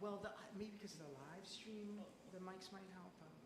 Well, maybe because of the live stream, the mics might help. I don't know.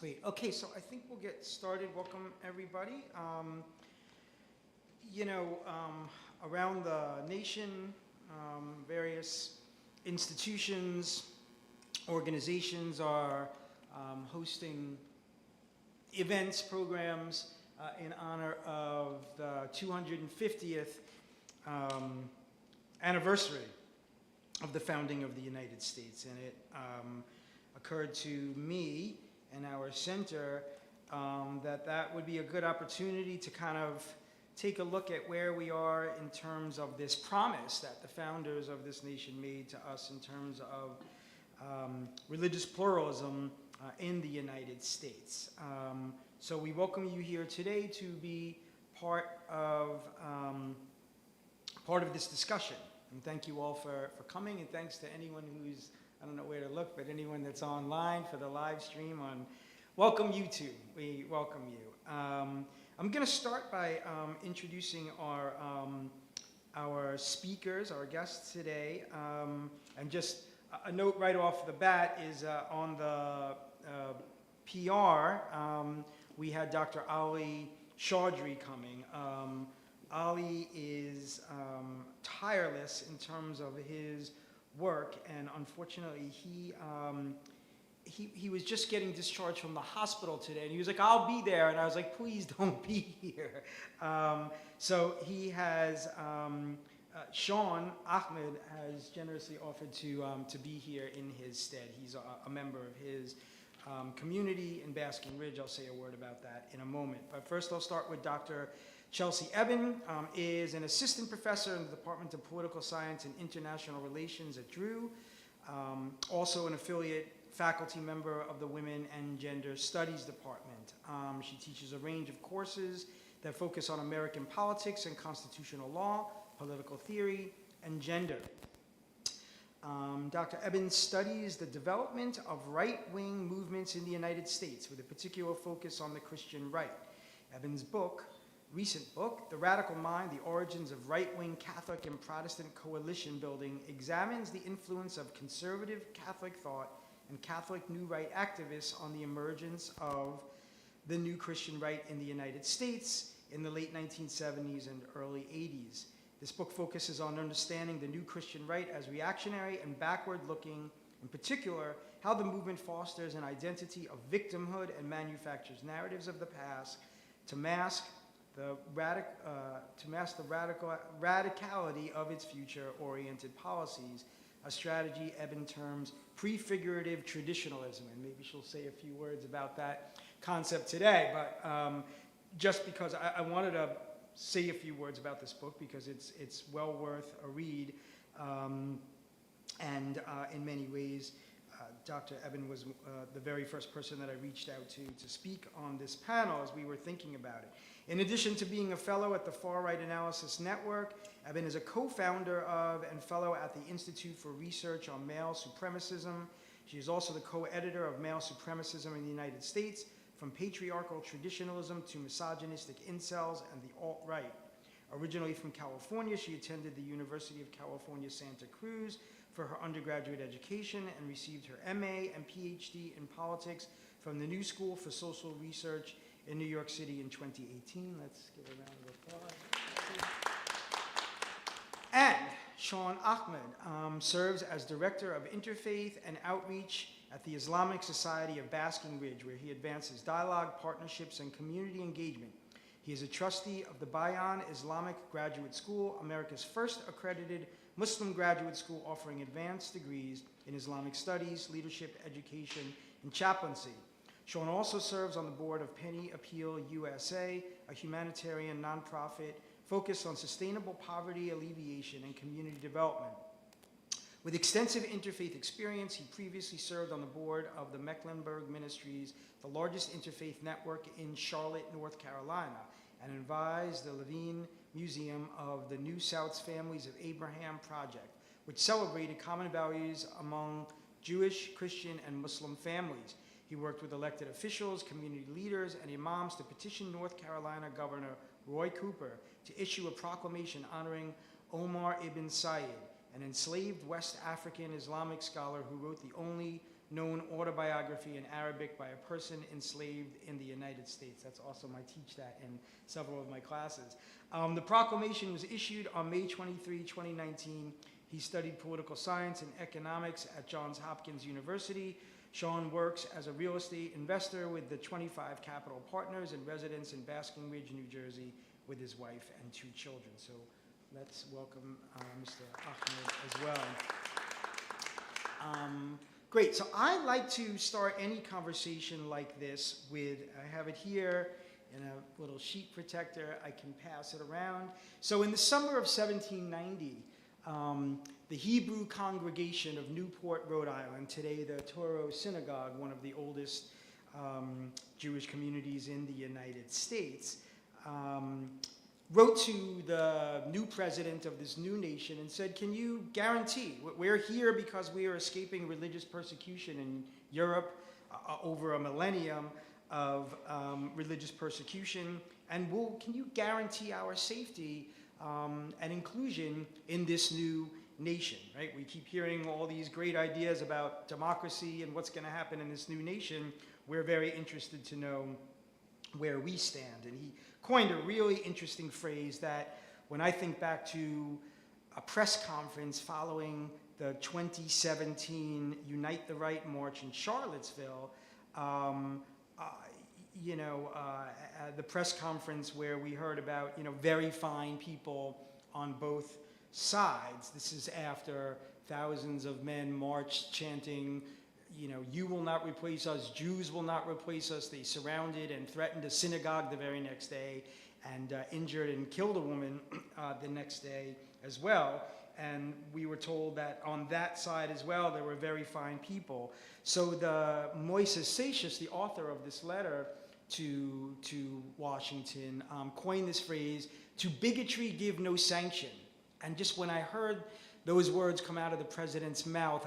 Great. Okay, so I think we'll get started. Welcome, everybody. Around the nation, various institutions, organizations are hosting events, programs in honor of the 250th anniversary of the founding of the United States. And it occurred to me and our center that would be a good opportunity to kind of take a look at where we are in terms of this promise that the founders of this nation made to us in terms of religious pluralism in the United States. So we welcome you here today to be part of this discussion. And thank you all for coming, and thanks to anyone who's, I don't know where to look, but anyone that's online for the live stream on, welcome you too. We welcome you. I'm going to start by introducing our speakers, our guests today, and just a note right off the bat is on the PR, we had Dr. Ali Chaudry coming. Ali is tireless in terms of his work, and unfortunately he was just getting discharged from the hospital today, and he was like, I'll be there, and I was like, please don't be here. So he has, Sean Ahmed has generously offered to be here in his stead. He's a member of his community in Basking Ridge. I'll say a word about that in a moment. But first I'll start with Dr. Chelsea Ebin, is an assistant professor in the Department of Political Science and International Relations at Drew, also an affiliate faculty member of the Women and Gender Studies Department. She teaches a range of courses that focus on American politics and constitutional law, political theory, and gender. Dr. Ebin studies the development of right-wing movements in the United States with a particular focus on the Christian right. Ebin's recent book, The Radical Mind, The Origins of Right-Wing Catholic and Protestant Coalition Building, examines the influence of conservative Catholic thought and Catholic New Right activists on the emergence of the new Christian right in the United States in the late 1970s and early 80s. This book focuses on understanding the new Christian right as reactionary and backward-looking, in particular, how the movement fosters an identity of victimhood and manufactures narratives of the past to mask the radicality of its future-oriented policies, a strategy Ebin terms prefigurative traditionalism, and maybe she'll say a few words about that concept today, but just because I wanted to say a few words about this book because it's well worth a read, and in many ways, Dr. Ebin was the very first person that I reached out to speak on this panel as we were thinking about it. In addition to being a fellow at the Far Right Analysis Network, Ebin is a co-founder of and fellow at the Institute for Research on Male Supremacism. She is also the co-editor of Male Supremacism in the United States, From Patriarchal Traditionalism to Misogynistic Incels and the Alt-Right. Originally from California, she attended the University of California, Santa Cruz for her undergraduate education and received her MA and PhD in politics from the New School for Social Research in New York City in 2018. Let's give a round of applause. And Sean Ahmed serves as Director of Interfaith and Outreach at the Islamic Society of Basking Ridge, where he advances dialogue, partnerships, and community engagement. He is a trustee of the Bayan Islamic Graduate School, America's first accredited Muslim graduate school offering advanced degrees in Islamic studies, leadership, education, and chaplaincy. Sean also serves on the board of Penny Appeal USA, a humanitarian nonprofit focused on sustainable poverty alleviation and community development. With extensive interfaith experience, he previously served on the board of the Mecklenburg Ministries, the largest interfaith network in Charlotte, North Carolina, and advised the Levine Museum of the New South's Families of Abraham Project, which celebrated common values among Jewish, Christian, and Muslim families. He worked with elected officials, community leaders, and imams to petition North Carolina Governor Roy Cooper to issue a proclamation honoring Omar ibn Said, an enslaved West African Islamic scholar who wrote the only known autobiography in Arabic by a person enslaved in the United States. That's awesome. I teach that in several of my classes. The proclamation was issued on May 23, 2019. He studied political science and economics at Johns Hopkins University. Sean works as a real estate investor with the 25 Capital Partners and residents in Basking Ridge, New Jersey, with his wife and 2 children. So let's welcome Mr. Ahmed as well. Great, so I like to start any conversation like this with, I have it here in a little sheet protector, I can pass it around. So in the summer of 1790, the Hebrew congregation of Newport, Rhode Island, today the Toro Synagogue, one of the oldest Jewish communities in the United States, wrote to the new president of this new nation and said, can you guarantee, we're here because we are escaping religious persecution in Europe over a millennium of religious persecution, and can you guarantee our safety and inclusion in this new nation, right? We keep hearing all these great ideas about democracy and what's going to happen in this new nation. We're very interested to know where we stand. And he coined a really interesting phrase that when I think back to a press conference following the 2017 Unite the Right March in Charlottesville, the press conference where we heard about, very fine people on both sides. This is after thousands of men marched chanting, you will not replace us, Jews will not replace us. They surrounded and threatened a synagogue the very next day and injured and killed a woman the next day as well. And we were told that on that side as well, there were very fine people. So the Moises Seixas, the author of this letter to Washington, coined this phrase, to bigotry give no sanction. And just when I heard those words come out of the president's mouth,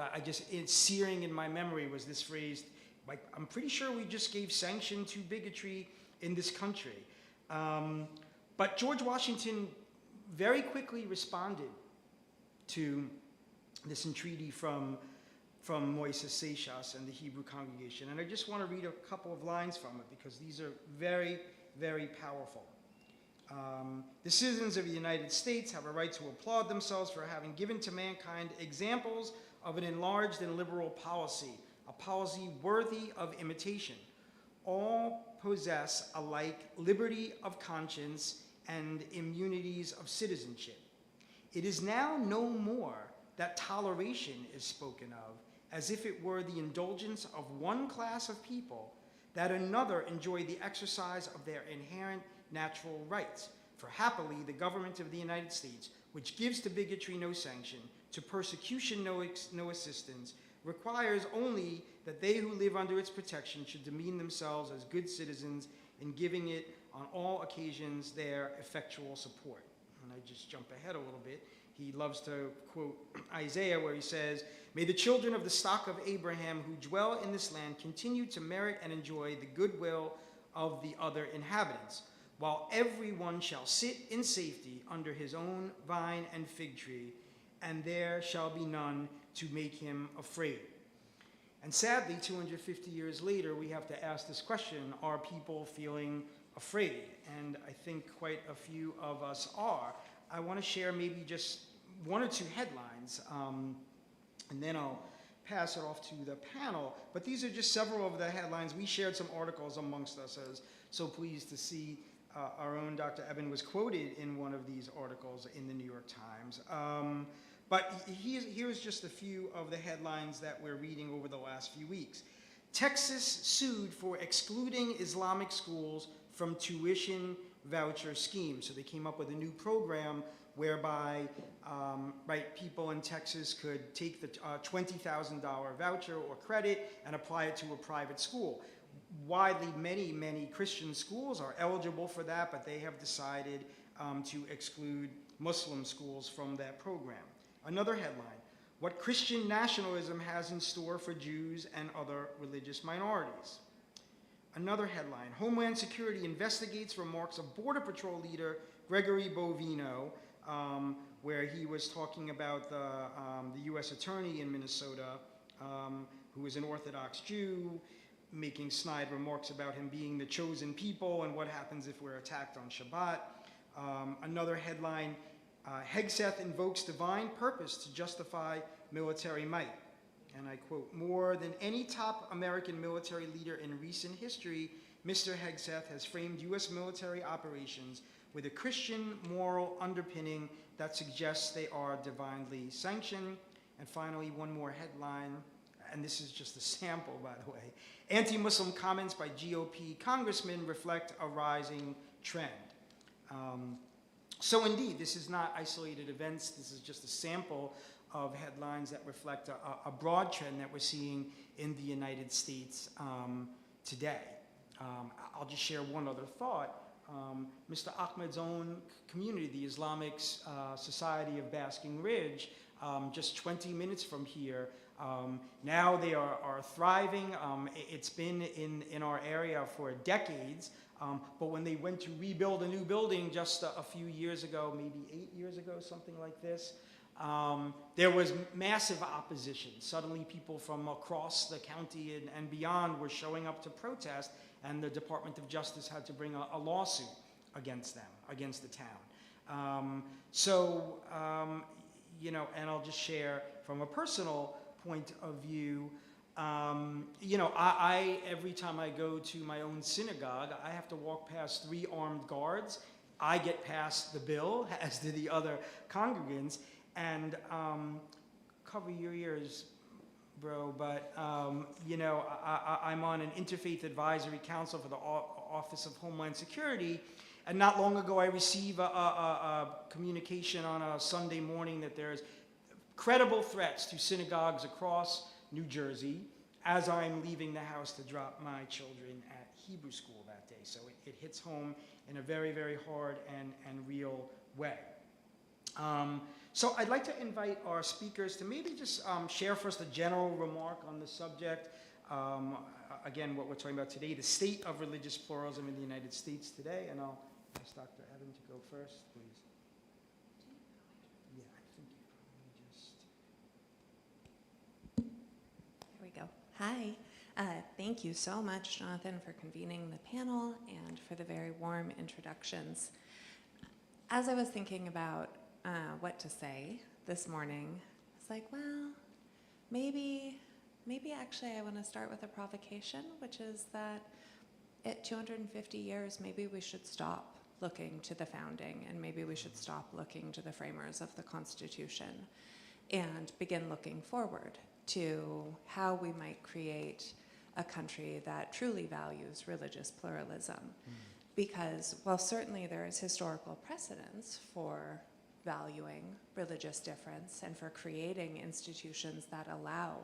it's searing in my memory was this phrase, like, I'm pretty sure we just gave sanction to bigotry in this country. But George Washington very quickly responded to this entreaty from Moises Seixas and the Hebrew congregation. And I just want to read a couple of lines from it because these are very, very powerful. The citizens of the United States have a right to applaud themselves for having given to mankind examples of an enlarged and liberal policy, a policy worthy of imitation. All possess alike liberty of conscience and immunities of citizenship. It is now no more that toleration is spoken of as if it were the indulgence of one class of people, that another enjoy the exercise of their inherent natural rights. For happily, the government of the United States, which gives to bigotry no sanction, to persecution no assistance, requires only that they who live under its protection should demean themselves as good citizens in giving it on all occasions their effectual support. And I just jump ahead a little bit. He loves to quote Isaiah where he says, may the children of the stock of Abraham who dwell in this land continue to merit and enjoy the goodwill of the other inhabitants, while everyone shall sit in safety under his own vine and fig tree, and there shall be none to make him afraid. And sadly, 250 years later, we have to ask this question, are people feeling afraid? And I think quite a few of us are. I want to share maybe just one or two headlines, and then I'll pass it off to the panel. But these are just several of the headlines. We shared some articles amongst us. I was so pleased to see our own Dr. Ebin was quoted in one of these articles in the New York Times. But here's just a few of the headlines that we're reading over the last few weeks. Texas sued for excluding Islamic schools from tuition voucher schemes. So they came up with a new program whereby people in Texas could take the $20,000 voucher or credit and apply it to a private school. Widely, many Christian schools are eligible for that, but they have decided to exclude Muslim schools from that program. Another headline: what Christian nationalism has in store for Jews and other religious minorities. Another headline: Homeland Security investigates remarks of Border Patrol leader Gregory Bovino, where he was talking about the U.S. attorney in Minnesota, who is an Orthodox Jew, making snide remarks about him being the chosen people and what happens if we're attacked on Shabbat. Another headline: Hegseth invokes divine purpose to justify military might. And I quote, more than any top American military leader in recent history, Mr. Hegseth has framed U.S. military operations with a Christian moral underpinning that suggests they are divinely sanctioned. And finally, one more headline, and this is just a sample, by the way. Anti-Muslim comments by GOP congressmen reflect a rising trend. So indeed, this is not isolated events. This is just a sample of headlines that reflect a broad trend that we're seeing in the United States today. I'll just share one other thought. Mr. Ahmed's own community, the Islamic Society of Basking Ridge, just 20 minutes from here, now they are thriving. It's been in our area for decades, but when they went to rebuild a new building just a few years ago, maybe 8 years ago, something like this, there was massive opposition. Suddenly people from across the county and beyond were showing up to protest, and the Department of Justice had to bring a lawsuit against them, against the town. You know, and I'll just share from a personal point of view, you know, I every time I go to my own synagogue, I have to walk past 3 armed guards. I get past the bill, as do the other congregants, and cover your ears, bro, but you know, I'm on an interfaith advisory council for the Office of Homeland Security, and not long ago I received a communication on a Sunday morning that there's credible threats to synagogues across New Jersey as I'm leaving the house to drop my children at Hebrew school that day. So it hits home in a very, very hard and real way. So I'd like to invite our speakers to maybe just share first a general remark on the subject. Again, what we're talking about today, the state of religious pluralism in the United States today. And I'll ask Dr. Ebin to go first, please. Yeah, I think you probably just... There we go. Hi. Thank you so much, Jonathan, for convening the panel and for the very warm introductions. As I was thinking about what to say this morning, I was like, well, maybe actually I want to start with a provocation, which is that at 250 years, maybe we should stop looking to the founding, and maybe we should stop looking to the framers of the Constitution and begin looking forward to how we might create a country that truly values religious pluralism. Because while certainly there is historical precedence for valuing religious difference and for creating institutions that allow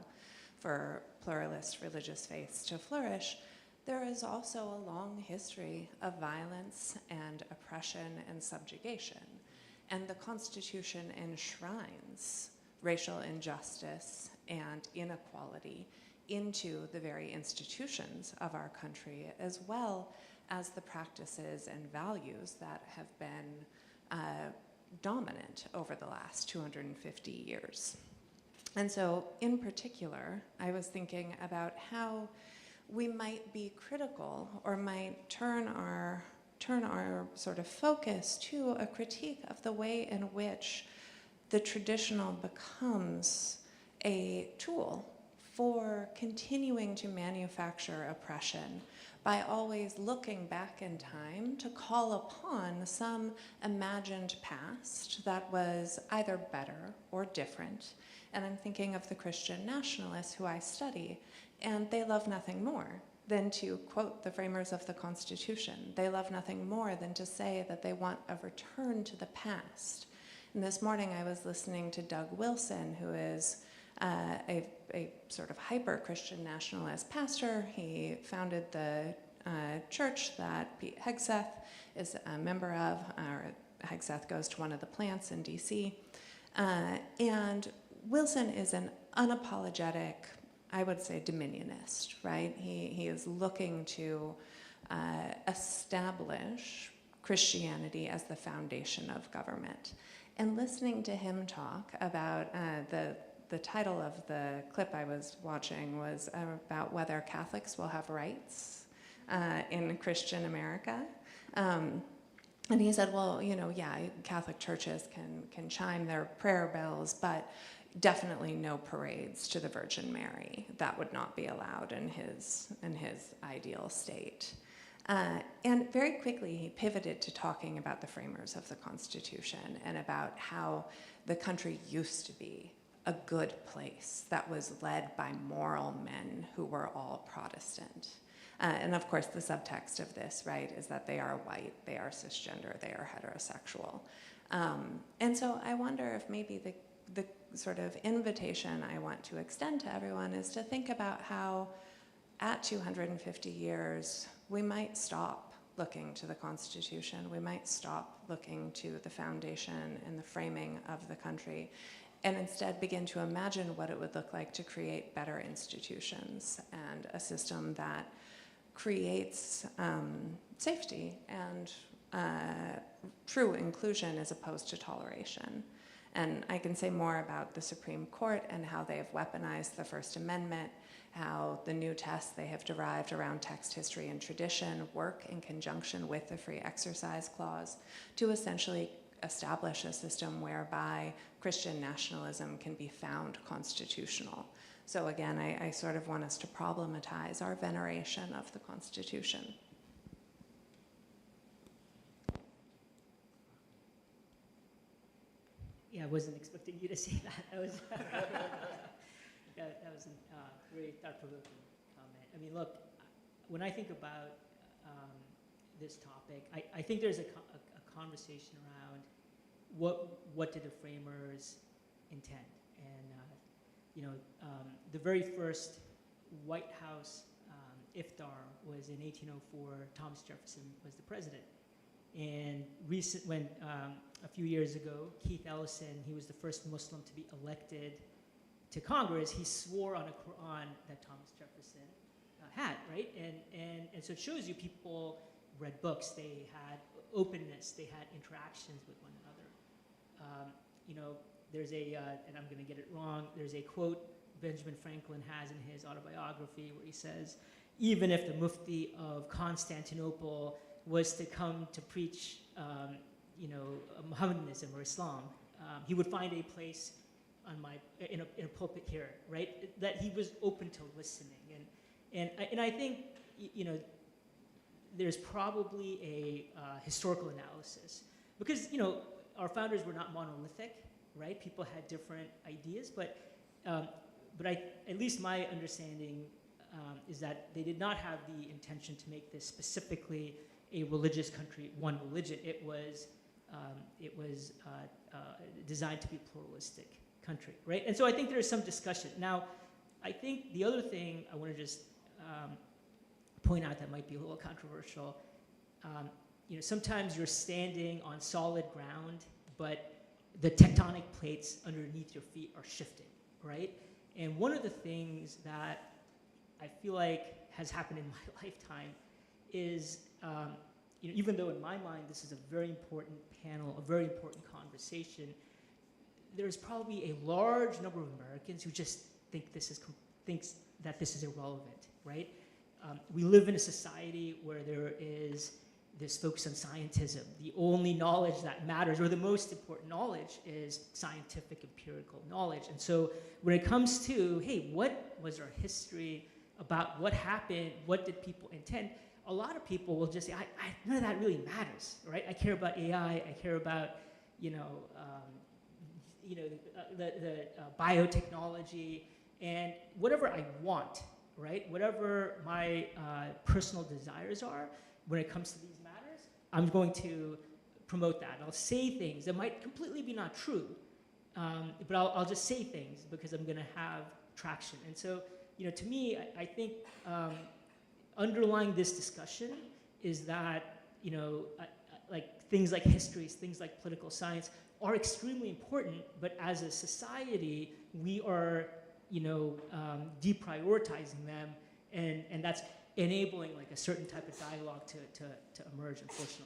for pluralist religious faiths to flourish, there is also a long history of violence and oppression and subjugation. And the Constitution enshrines racial injustice and inequality into the very institutions of our country, as well as the practices and values that have been dominant over the last 250 years. And so, in particular, I was thinking about how we might be critical or might turn our sort of focus to a critique of the way in which the traditional becomes a tool for continuing to manufacture oppression by always looking back in time to call upon some imagined past that was either better or different. And I'm thinking of the Christian nationalists who I study And they love nothing more than to quote the framers of the Constitution. They love nothing more than to say that they want a return to the past. And this morning I was listening to Doug Wilson, who is a sort of hyper-Christian nationalist pastor. He founded the church that Pete Hegseth is a member of, or Hegseth goes to one of the plants in DC. And Wilson is an unapologetic, I would say, dominionist, right? He is looking to establish Christianity as the foundation of government. And listening to him talk about the title of the clip I was watching was about whether Catholics will have rights in Christian America. And he said, well, you know, yeah, Catholic churches can chime their prayer bells, but definitely no parades to the Virgin Mary. That would not be allowed in his ideal state. And very quickly he pivoted to talking about the framers of the Constitution and about how the country used to be a good place that was led by moral men who were all Protestant. And of course the subtext of this, right, is that they are white, they are cisgender, they are heterosexual. And so I wonder if maybe the sort of invitation I want to extend to everyone is to think about how at 250 years, we might stop looking to the Constitution, we might stop looking to the foundation and the framing of the country, and instead begin to imagine what it would look like to create better institutions and a system that creates safety and true inclusion as opposed to toleration. And I can say more about the Supreme Court and how they have weaponized the First Amendment, how the new tests they have derived around text, history, and tradition work in conjunction with the Free Exercise Clause to essentially establish a system whereby Christian nationalism can be found constitutional. So again, I sort of want us to problematize our veneration of the Constitution. Yeah, I wasn't expecting you to say that. That was that was a very thought-provoking comment. I mean, look, when I think about this topic, I think there's a conversation around what did the framers intend, and you know, the very first White House iftar was in 1804. Thomas Jefferson was the president, and a few years ago, Keith Ellison, he was the first Muslim to be elected to Congress. He swore on a Quran that Thomas Jefferson had, right? And so it shows you people read books, they had openness, they had interactions with one another. You know, there's and I'm going to get it wrong, there's a quote Benjamin Franklin has in his autobiography where he says, even if the Mufti of Constantinople was to come to preach, you know, Mohammedanism or Islam, he would find a place on in a pulpit here, right? That he was open to listening, and I think, you know, there's probably a historical analysis, because, you know, our founders were not monolithic, right? People had different ideas, but at least my understanding is that they did not have the intention to make this specifically a religious country, one religion. It was designed to be a pluralistic country, right? And so I think there is some discussion. Now, I think the other thing I want to just point out that might be a little controversial, you know, sometimes you're standing on solid ground, but the tectonic plates underneath your feet are shifting, right? And one of the things that I feel like has happened in my lifetime is, you know, even though in my mind this is a very important panel, a very important conversation, there's probably a large number of Americans who just think thinks that this is irrelevant, right? We live in a society where there is this focus on scientism. The only knowledge that matters, or the most important knowledge, is scientific, empirical knowledge. And so when it comes to, hey, what was our history about, what happened, what did people intend, a lot of people will just say, none of that really matters, right? I care about AI, I care about, you know, the biotechnology, and whatever I want, right? Whatever my personal desires are when it comes to these matters, I'm going to promote that. I'll say things that might completely be not true, but I'll just say things because I'm going to have traction. And so, to me, I think underlying this discussion is that, like things like histories, things like political science are extremely important, but as a society, we are, deprioritizing them, and that's enabling like a certain type of dialogue to emerge, unfortunately.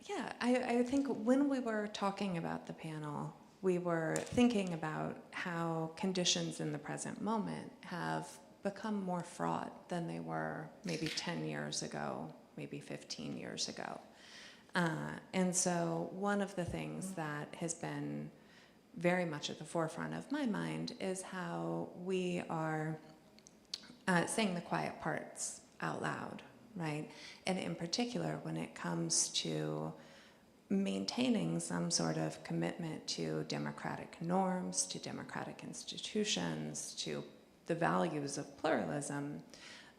Yeah, I think when we were talking about the panel, we were thinking about how conditions in the present moment have become more fraught than they were maybe 10 years ago, maybe 15 years ago. And so one of the things that has been very much at the forefront of my mind is how we are saying the quiet parts out loud, right? And in particular, when it comes to maintaining some sort of commitment to democratic norms, to democratic institutions, to the values of pluralism,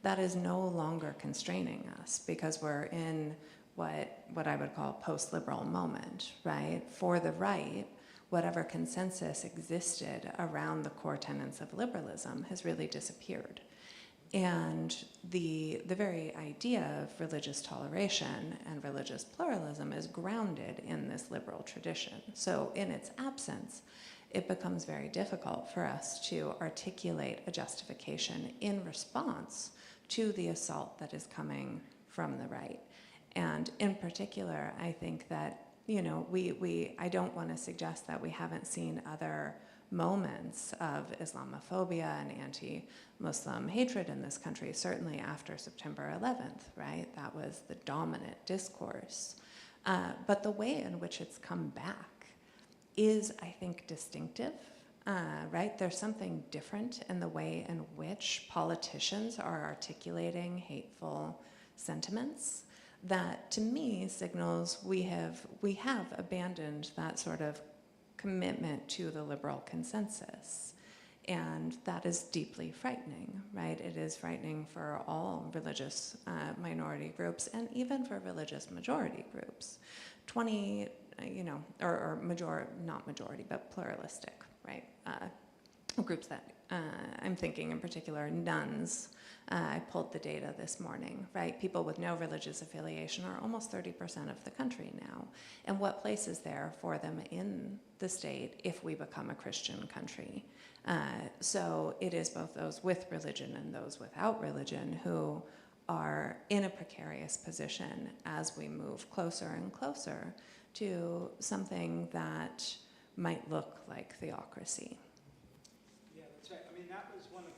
that is no longer constraining us because we're in what I would call a post-liberal moment, right? For the right, whatever consensus existed around the core tenets of liberalism has really disappeared. And the very idea of religious toleration and religious pluralism is grounded in this liberal tradition. So in its absence, it becomes very difficult for us to articulate a justification in response to the assault that is coming from the right. And in particular, I think that, I don't want to suggest that we haven't seen other moments of Islamophobia and anti-Muslim hatred in this country, certainly after September 11th, right? That was the dominant discourse. But the way in which it's come back is, I think, distinctive, right? There's something different in the way in which politicians are articulating hateful sentiments that, to me, signals we have abandoned that sort of commitment to the liberal consensus. And that is deeply frightening, right? It is frightening for all religious minority groups and even for religious majority groups. Not majority, but pluralistic, right? Groups that I'm thinking in particular, nuns. I pulled the data this morning, right? People with no religious affiliation are almost 30% of the country now. And what place is there for them in the state if we become a Christian country? So it is both those with religion and those without religion who are in a precarious position as we move closer and closer to something that might look like theocracy. Yeah, that's right. I mean, that was one of the.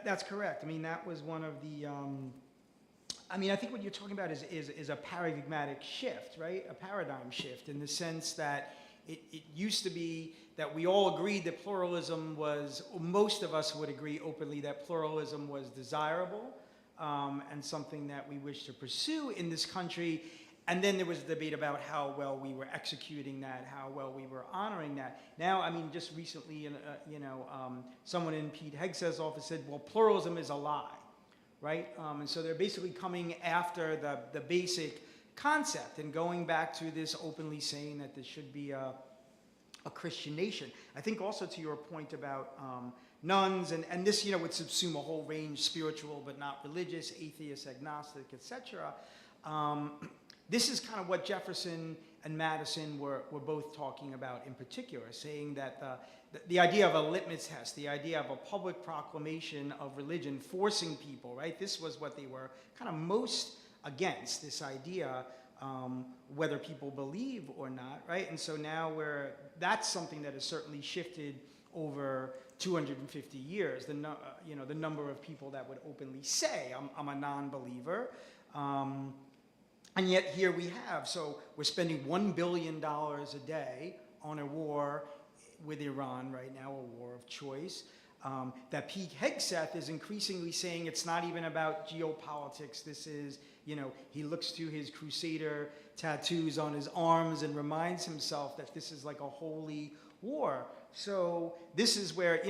That's correct. I mean, that was one of the. I think what you're talking about is a paradigmatic shift, right? A paradigm shift in the sense that it used to be that we all agreed that pluralism was, most of us would agree openly that pluralism was desirable and something that we wish to pursue in this country. And then there was a debate about how well we were executing that, how well we were honoring that. Now, just recently, someone in Pete Hegseth's office said, well, pluralism is a lie, right? And so they're basically coming after the basic concept and going back to this openly saying that this should be a Christian nation. I think also to your point about nuns, and this, would subsume a whole range, spiritual but not religious, atheist, agnostic, etc. This is kind of what Jefferson and Madison were both talking about in particular, saying that the idea of a litmus test, the idea of a public proclamation of religion, forcing people, right? This was what they were kind of most against, this idea, whether people believe or not, right? And so now that's something that has certainly shifted over 250 years, the number of people that would openly say, I'm a non-believer. And yet here we have, so we're spending $1 billion a day on a war with Iran right now, a war of choice. That Pete Hegseth is increasingly saying it's not even about geopolitics. This is, he looks to his crusader tattoos on his arms and reminds himself that this is like a holy war. So this is where,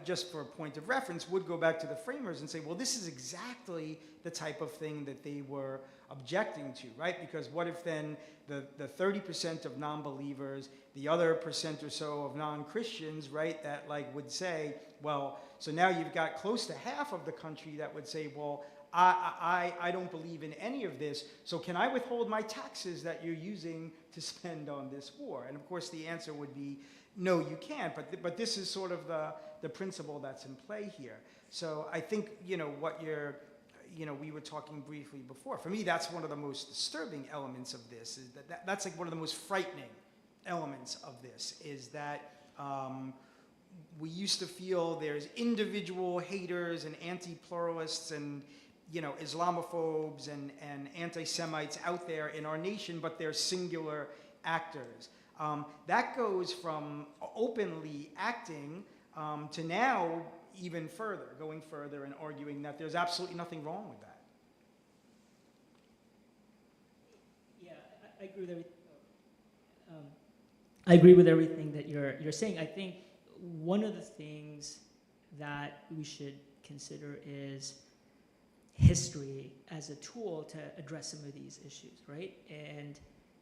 just for a point of reference, would go back to the framers and say, well, this is exactly the type of thing that they were objecting to, right? Because what if then the 30% of non-believers, the other percent or so of non-Christians, right, that like would say, well, so now you've got close to half of the country that would say, well, I don't believe in any of this, so can I withhold my taxes that you're using to spend on this war? And of course the answer would be, no, you can't, but this is sort of the principle that's in play here. So I think, what you're, we were talking briefly before. For me, that's one of the most disturbing elements of this, is that's like one of the most frightening elements of this, is that we used to feel there's individual haters and anti-pluralists and, Islamophobes and anti-Semites out there in our nation, but they're singular actors. That goes from openly acting to now even further, going further and arguing that there's absolutely nothing wrong with that. Yeah, I agree with everything. I agree with everything that you're saying. I think one of the things that we should consider is history as a tool to address some of these issues, right? And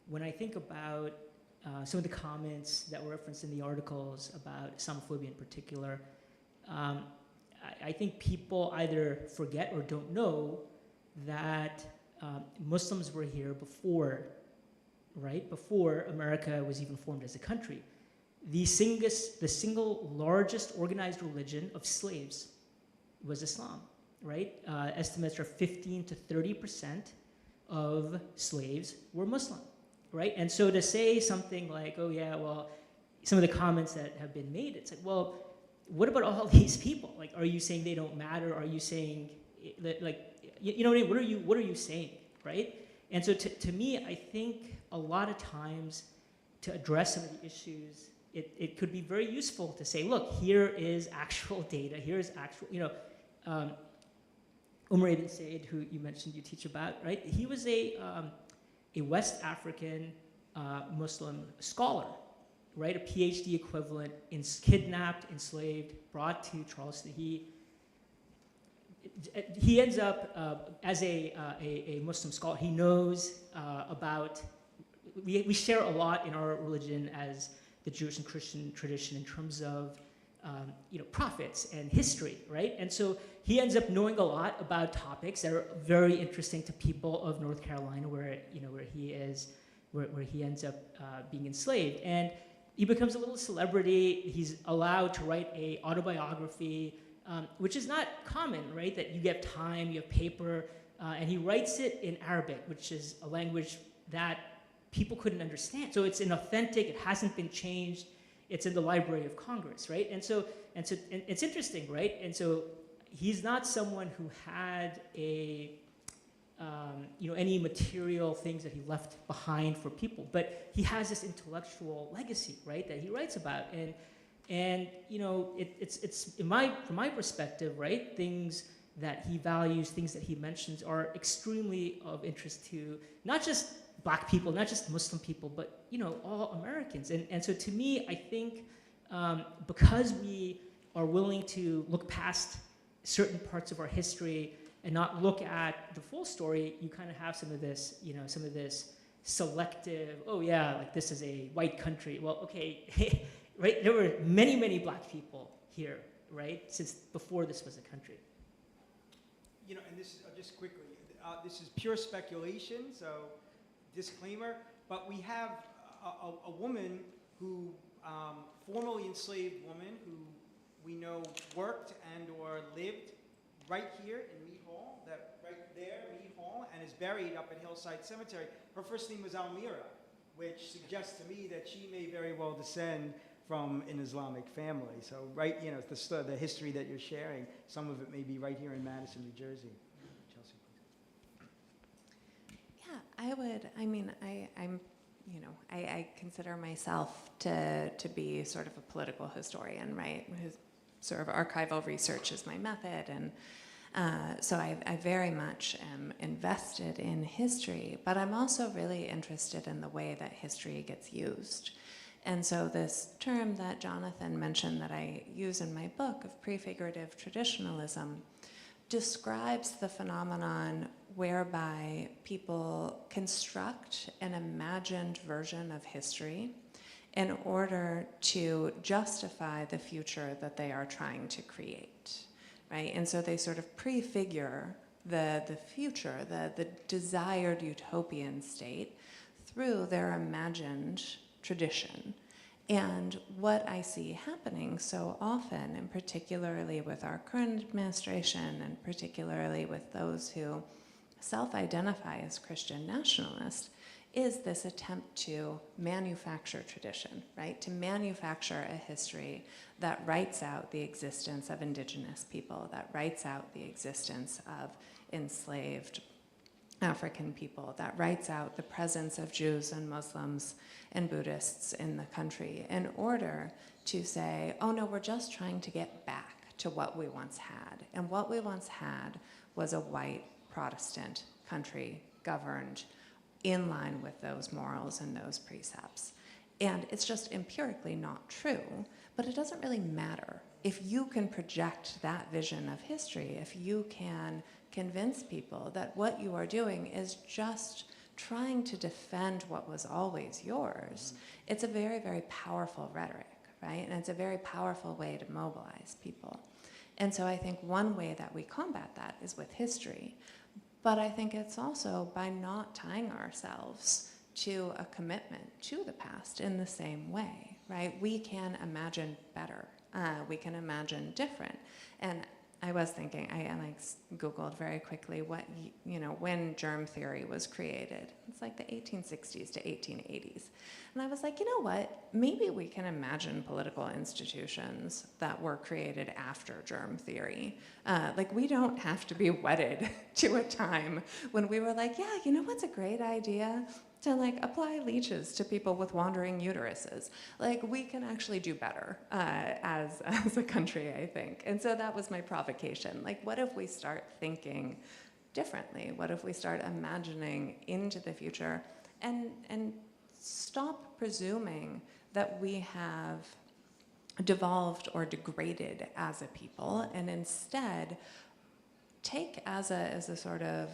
when I think about some of the comments that were referenced in the articles about Islamophobia in particular, I think people either forget or don't know that Muslims were here before, right? Before America was even formed as a country. The single largest organized religion of slaves was Islam, right? Estimates are 15 to 30% of slaves were Muslim, right? And so to say something like, oh yeah, well, some of the comments that have been made, it's like, well, what about all these people? Like, are you saying they don't matter? Are you saying, like, you know what I mean? What are you saying, right? And so to me, I think a lot of times to address some of the issues, it could be very useful to say, look, here is actual data, here is actual, Umar ibn Said, who you mentioned you teach about, right? He was a West African Muslim scholar, right? A PhD equivalent, kidnapped, enslaved, brought to Charleston. He ends up as a Muslim scholar. He knows about, we share a lot in our religion as the Jewish and Christian tradition in terms of prophets and history, right? And so he ends up knowing a lot about topics that are very interesting to people of North Carolina, where he is, where he ends up being enslaved, and he becomes a little celebrity. He's allowed to write a autobiography, which is not common, right? That you get time, you have paper, and he writes it in Arabic, which is a language that people couldn't understand. So it's inauthentic. It hasn't been changed. It's in the Library of Congress, right? And so it's interesting, right? And so he's not someone who had any material things that he left behind for people, but he has this intellectual legacy, right, that he writes about, and it's from my perspective, right, things that he values, things that he mentions are extremely of interest to not just Black people, not just Muslim people, but all Americans. And so to me, I think because we are willing to look past certain parts of our history and not look at the full story, you kind of have some of this selective, oh yeah, like this is a white country. Well, okay, right? There were many, many Black people here, right? Since before this was a country. And this just quickly, this is pure speculation, so disclaimer, but we have a woman who, formerly enslaved woman who we know worked and or lived right here in Mead Hall, Mead Hall, and is buried up at Hillside Cemetery. Her first name was Almira, which suggests to me that she may very well descend from an Islamic family. So right, you know, the history that you're sharing, some of it may be right here in Madison, New Jersey. Chelsea, please. Yeah, I would. I mean, I'm, you know, I consider myself to be sort of a political historian, right? Sort of archival research is my method, and so I very much am invested in history, but I'm also really interested in the way that history gets used. And so this term that Jonathan mentioned that I use in my book of prefigurative traditionalism describes the phenomenon whereby people construct an imagined version of history in order to justify the future that they are trying to create, right? And so they sort of prefigure the future, the desired utopian state through their imagined tradition. And what I see happening so often, and particularly with our current administration, and particularly with those who self-identify as Christian nationalists, is this attempt to manufacture tradition, right? To manufacture a history that writes out the existence of indigenous people, that writes out the existence of enslaved African people, that writes out the presence of Jews and Muslims and Buddhists in the country in order to say, oh no, we're just trying to get back to what we once had. And what we once had was a white Protestant country governed in line with those morals and those precepts. And it's just empirically not true, but it doesn't really matter. If you can project that vision of history, if you can convince people that what you are doing is just trying to defend what was always yours, it's a very, very powerful rhetoric, right? And it's a very powerful way to mobilize people. And so I think one way that we combat that is with history. But I think it's also by not tying ourselves to a commitment to the past in the same way, right? We can imagine better. We can imagine different. And I was thinking, I Googled very quickly what, when germ theory was created. It's like the 1860s to 1880s. And I was like, you know what? Maybe we can imagine political institutions that were created after germ theory. We don't have to be wedded to a time when we were like, yeah, you know what's a great idea? To apply leeches to people with wandering uteruses. We can actually do better as a country, I think. And so that was my provocation. What if we start thinking differently? What if we start imagining into the future and stop presuming that we have devolved or degraded as a people, and instead take as a sort of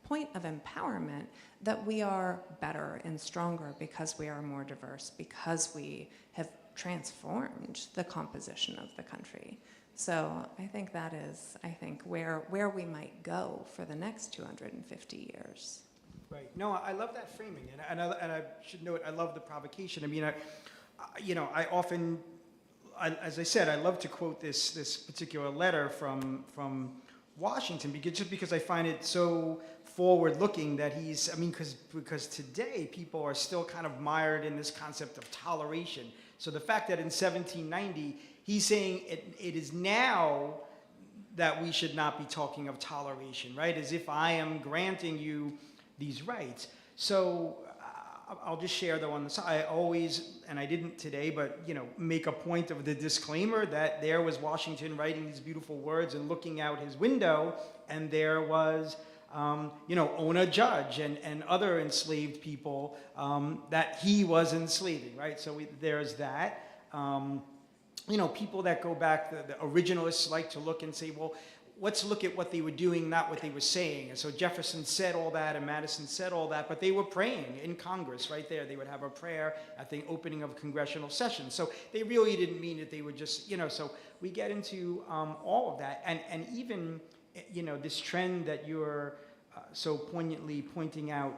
point of empowerment that we are better and stronger because we are more diverse, because we have transformed the composition of the country. So I think that is, where we might go for the next 250 years. Right. No, I love that framing, and I should note, I love the provocation. I mean, I often, as I said, I love to quote this particular letter from Washington because I find it so forward-looking that because today people are still kind of mired in this concept of toleration. So the fact that in 1790 he's saying it is now that we should not be talking of toleration, right? As if I am granting you these rights. So I'll just share though on the side, I always, and I didn't today, but make a point of the disclaimer that there was Washington writing these beautiful words and looking out his window, and there was Ona Judge and other enslaved people that he was enslaving, right? So there's that. People that go back, the originalists like to look and say, well, let's look at what they were doing, not what they were saying. And so Jefferson said all that and Madison said all that, but they were praying in Congress right there. They would have a prayer at the opening of a congressional session. So they really didn't mean it. They were just, so we get into all of that. And even, this trend that you're so poignantly pointing out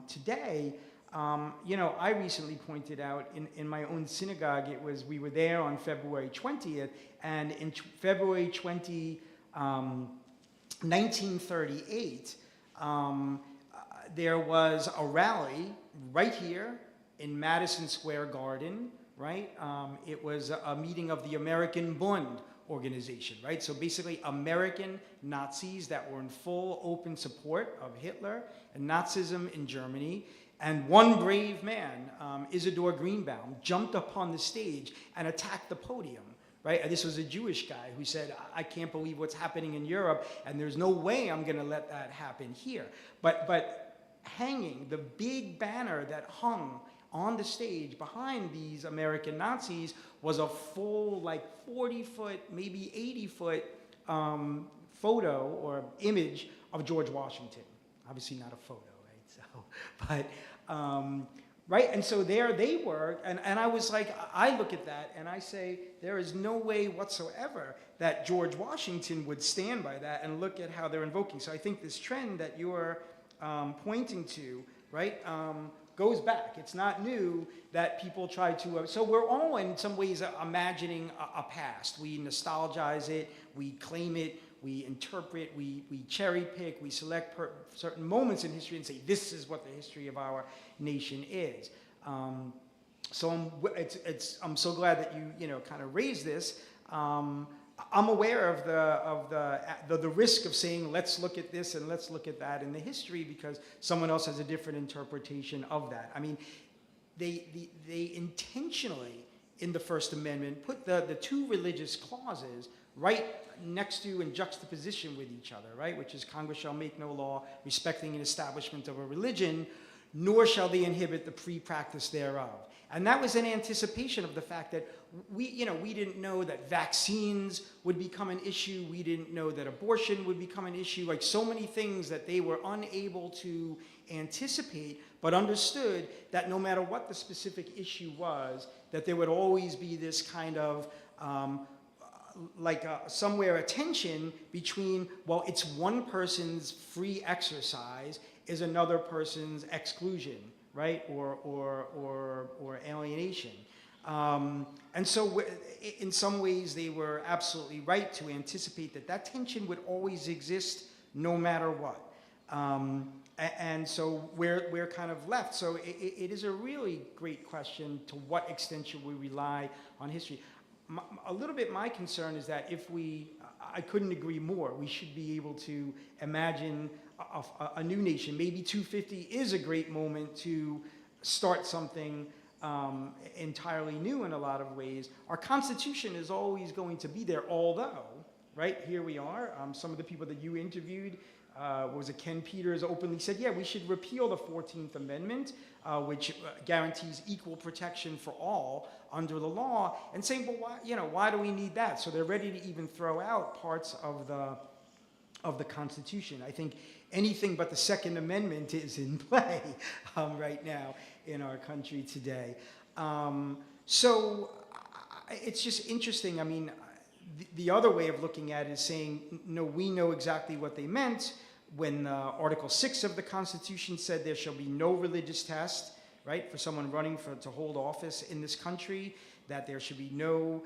today, I recently pointed out in my own synagogue, we were there on February 20th, and in February 1938, there was a rally right here in Madison Square Garden right? It was a meeting of the American Bund organization, right? So basically American Nazis that were in full open support of Hitler and Nazism in Germany. And one brave man, Isidor Greenbaum, jumped up on the stage and attacked the podium, right? And this was a Jewish guy who said, I can't believe what's happening in Europe, and there's no way I'm gonna let that happen here. But hanging, the big banner that hung on the stage behind these American Nazis was a full, like 40-foot, maybe 80-foot photo or image of George Washington. Obviously not a photo, right? So, but, right, and so there they were, and I was like, I look at that and I say, there is no way whatsoever that George Washington would stand by that, and look at how they're invoking. So I think this trend that you're pointing to, right, goes back. It's not new that people try to, so we're all in some ways imagining a past. We nostalgize it, we claim it, we interpret, we cherry pick, we select certain moments in history and say, this is what the history of our nation is. So I'm so glad that you kind of raised this. I'm aware of the risk of saying, let's look at this and let's look at that in the history, because someone else has a different interpretation of that. I mean, they intentionally, in the First Amendment, put the two religious clauses right next to in juxtaposition with each other, right? Which is, Congress shall make no law respecting an establishment of a religion, nor shall they inhibit the free practice thereof. And that was in anticipation of the fact that we didn't know that vaccines would become an issue. We didn't know that abortion would become an issue. Like so many things that they were unable to anticipate, but understood that no matter what the specific issue was, that there would always be this kind of somewhere a tension between, well, it's one person's free exercise is another person's exclusion, right, or alienation. And so in some ways they were absolutely right to anticipate that tension would always exist no matter what. And so we're kind of left. So it is a really great question, to what extent should we rely on history? A little bit my concern is that I couldn't agree more, we should be able to imagine a new nation. Maybe 250 is a great moment to start something entirely new in a lot of ways. Our Constitution is always going to be there, although, right, here we are. Some of the people that you interviewed, was it Ken Peters, openly said, yeah, we should repeal the 14th Amendment, which guarantees equal protection for all under the law, and saying, well, why do we need that? So they're ready to even throw out parts of the Constitution. I think anything but the Second Amendment is in play right now in our country today. So it's just interesting. I mean, the other way of looking at it is saying, no, we know exactly what they meant when Article 6 of the Constitution said there shall be no religious test, right, for someone running to hold office in this country, that there should be no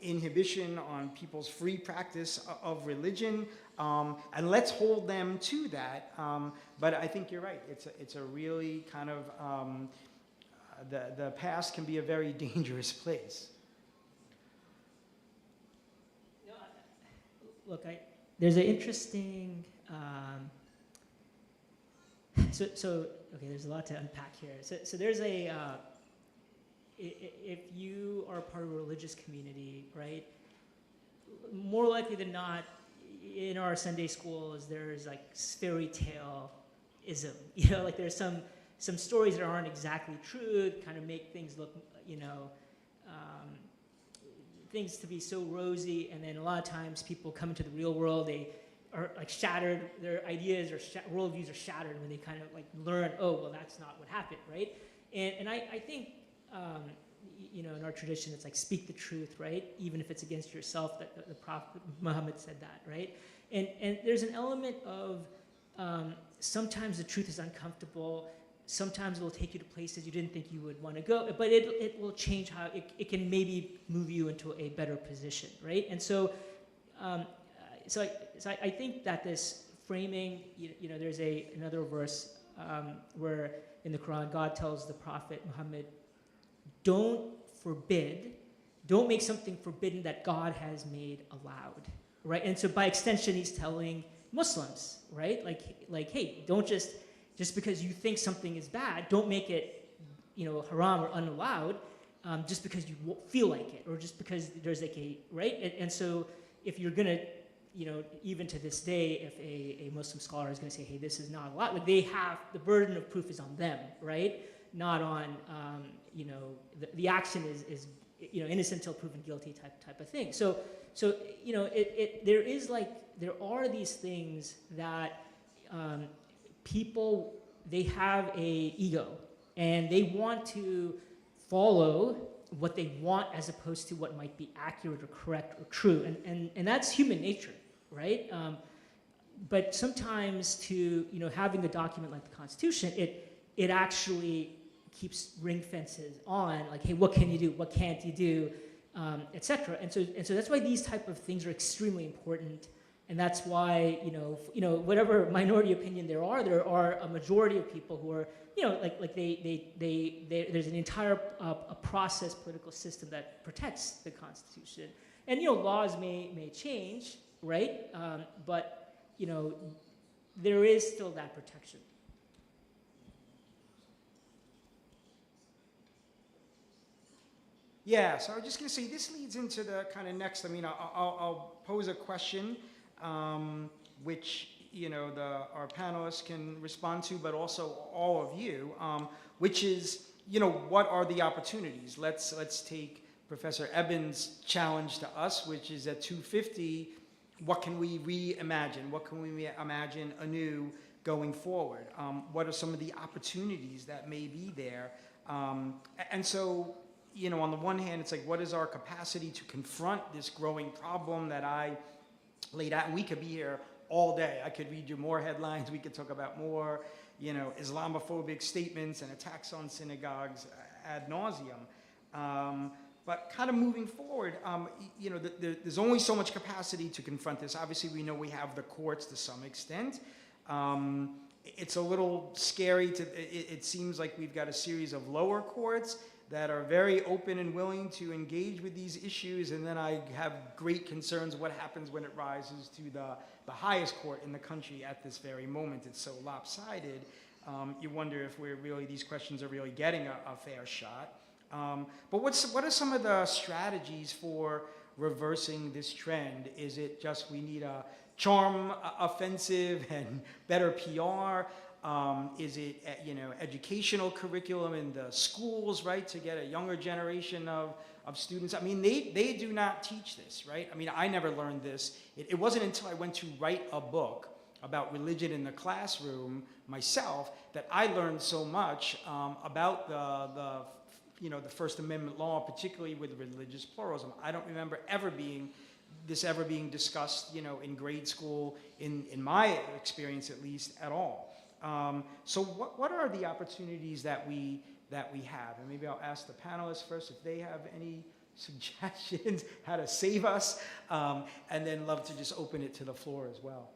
inhibition on people's free practice of religion, and let's hold them to that. But I think you're right. It's a really kind of, the past can be a very dangerous place. Look, there's an interesting, okay, there's a lot to unpack here. So there's if you are part of a religious community, right, more likely than not, in our Sunday schools, there's like fairy tale-ism. Like there's some stories that aren't exactly true, kind of make things look, things to be so rosy, and then a lot of times people come into the real world, they are like shattered, their ideas or worldviews are shattered when they kind of like learn, oh, well, that's not what happened, right? And I think, in our tradition, it's like speak the truth, right? Even if it's against yourself, that the Prophet Muhammad said that, right? And there's an element of sometimes the truth is uncomfortable. Sometimes it will take you to places you didn't think you would want to go, but it will change how it can maybe move you into a better position, right? And so, I think that this framing, there's another verse where in the Quran God tells the Prophet Muhammad, don't make something forbidden that God has made allowed, right? And so by extension, he's telling Muslims, right? Like, hey, don't just because you think something is bad, don't make it, haram or unallowed, just because you feel like it, or just because there's like a, right? And so if you're gonna, even to this day, if a Muslim scholar is gonna say, hey, this is not allowed, like they have, the burden of proof is on them, right? Not on, the action is innocent until proven guilty type of thing. So there are these things that people, they have a ego, and they want to follow what they want as opposed to what might be accurate or correct or true, and that's human nature, right? But sometimes having a document like the Constitution, it actually keeps ring fences on, like, hey, what can you do, what can't you do, etc. And so that's why these type of things are extremely important, and that's why whatever minority opinion there are a majority of people who are there's an entire a process, political system that protects the Constitution, and laws may change, right? But there is still that protection. Yeah, so I was just going to say, this leads into the kind of next, I'll pose a question, which, our panelists can respond to, but also all of you, which is, what are the opportunities? Let's take Professor Ebin's challenge to us, which is at 250, what can we reimagine? What can we imagine anew going forward? What are some of the opportunities that may be there? And so, on the one hand, it's like, what is our capacity to confront this growing problem that I laid out? And we could be here all day. I could read you more headlines. We could talk about more, Islamophobic statements and attacks on synagogues ad nauseum. But kind of moving forward, there's only so much capacity to confront this. Obviously, we know we have the courts to some extent. It's a little scary it seems like we've got a series of lower courts that are very open and willing to engage with these issues, and then I have great concerns what happens when it rises to the highest court in the country at this very moment. It's so lopsided. You wonder if these questions are really getting a fair shot. But what are some of the strategies for reversing this trend? Is it just we need a charm offensive and better PR? Is it, educational curriculum in the schools, right, to get a younger generation of students? They do not teach this, right? I never learned this. It wasn't until I went to write a book about religion in the classroom myself that I learned so much about the First Amendment law, particularly with religious pluralism. I don't remember ever being discussed, in grade school, in my experience at least, at all. So what are the opportunities that we have? And maybe I'll ask the panelists first if they have any suggestions how to save us, and then love to just open it to the floor as well.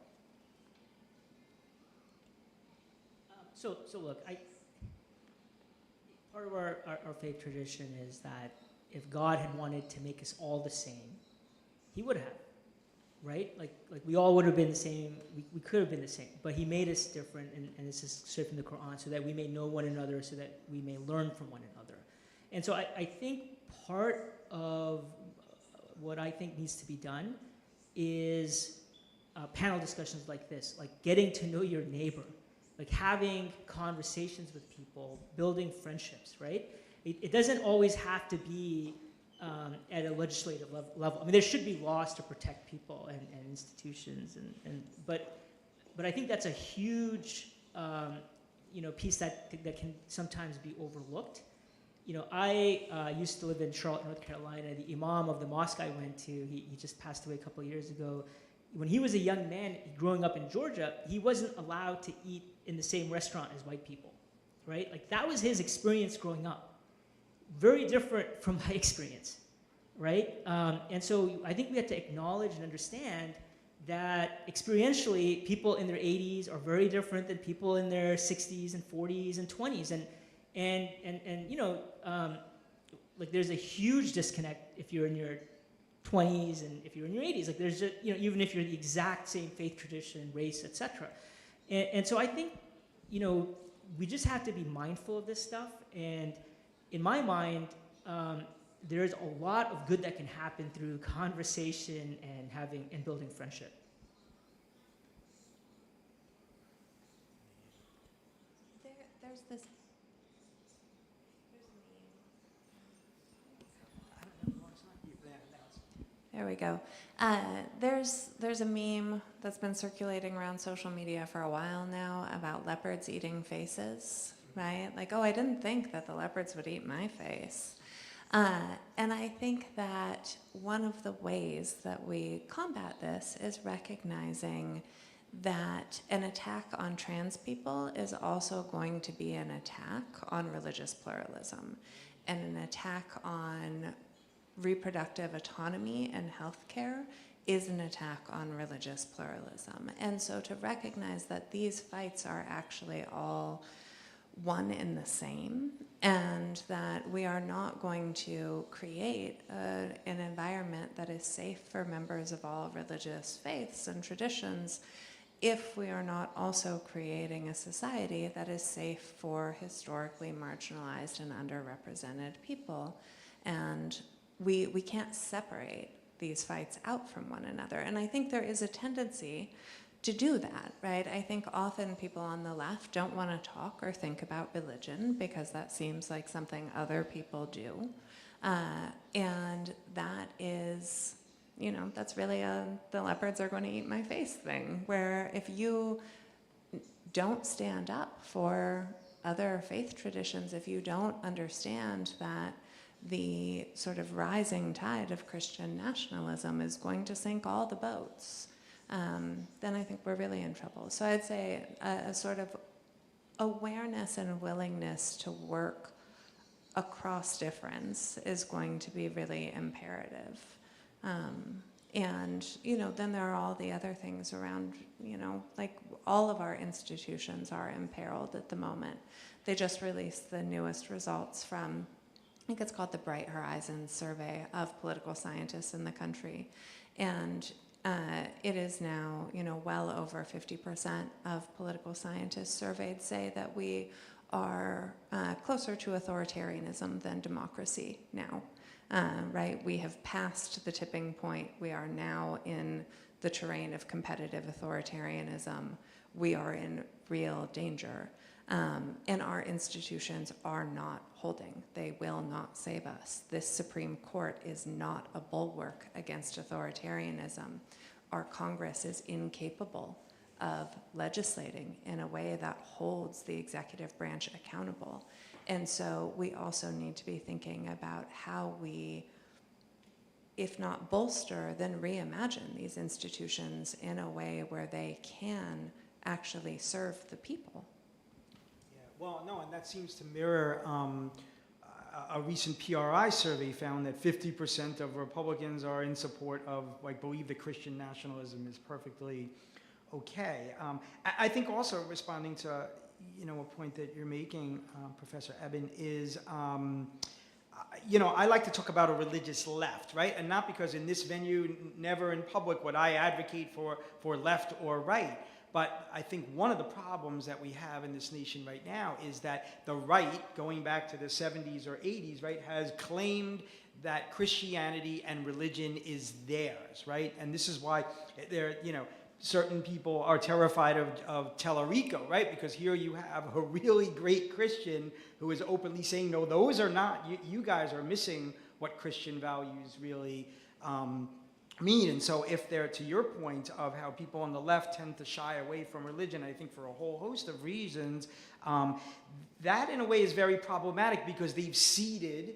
So look, part of our faith tradition is that if God had wanted to make us all the same, he would have. Right? Like we all would have been the same, we could have been the same, but he made us different, and this is straight from the Quran, so that we may know one another, so that we may learn from one another. And so I think part of what I think needs to be done is panel discussions like this, like getting to know your neighbor, like having conversations with people, building friendships, right? It doesn't always have to be at a legislative level. There should be laws to protect people and institutions, but I think that's a huge piece that can sometimes be overlooked. I used to live in Charlotte, North Carolina. The imam of the mosque I went to, he just passed away a couple of years ago. When he was a young man growing up in Georgia, he wasn't allowed to eat in the same restaurant as white people, right? Like that was his experience growing up. Very different from my experience, right? And so I think we have to acknowledge and understand that experientially, people in their 80s are very different than people in their 60s and 40s and 20s. And like there's a huge disconnect if you're in your 20s and if you're in your 80s. Like there's just, even if you're the exact same faith tradition, race, etc. And so I think, we just have to be mindful of this stuff. And in my mind, there's a lot of good that can happen through conversation and building friendship. There's this. There we go. There's a meme that's been circulating around social media for a while now about leopards eating faces, right? Like, oh, I didn't think that the leopards would eat my face. And I think that one of the ways that we combat this is recognizing that an attack on trans people is also going to be an attack on religious pluralism and an attack on reproductive autonomy and healthcare is an attack on religious pluralism. And so to recognize that these fights are actually all one and the same, and that we are not going to create an environment that is safe for members of all religious faiths and traditions if we are not also creating a society that is safe for historically marginalized and underrepresented people. And we can't separate these fights out from one another. And I think there is a tendency to do that, right? I think often people on the left don't want to talk or think about religion because that seems like something other people do. And that is, that's really the leopards are going to eat my face thing, where if you don't stand up for other faith traditions, if you don't understand that the sort of rising tide of Christian nationalism is going to sink all the boats, then I think we're really in trouble. So I'd say a sort of awareness and willingness to work across difference is going to be really imperative. And, then there are all the other things around, like all of our institutions are imperiled at the moment. They just released the newest results from, I think it's called the Bright Horizons survey of political scientists in the country. And it is now, well over 50% of political scientists surveyed say that we are closer to authoritarianism than democracy now, right? We have passed the tipping point. We are now in the terrain of competitive authoritarianism. We are in real danger. And our institutions are not holding. They will not save us. This Supreme Court is not a bulwark against authoritarianism. Our Congress is incapable of legislating in a way that holds the executive branch accountable. And so we also need to be thinking about how we, if not bolster, then reimagine these institutions in a way where they can actually serve the people. Well, no, and that seems to mirror a recent PRI survey found that 50% of Republicans are in support of, believe that Christian nationalism is perfectly okay. I think also responding to, a point that you're making, Professor Ebin, is, I like to talk about a religious left, right? And not because in this venue, never in public would I advocate for left or right. But I think one of the problems that we have in this nation right now is that the right, going back to the 70s or 80s, right, has claimed that Christianity and religion is theirs, right? And this is why certain people are terrified of Tellerico, right? Because here you have a really great Christian who is openly saying, no, those are not, you guys are missing what Christian values really mean. And so if they're, to your point of how people on the left tend to shy away from religion, I think for a whole host of reasons, that in a way is very problematic because they've ceded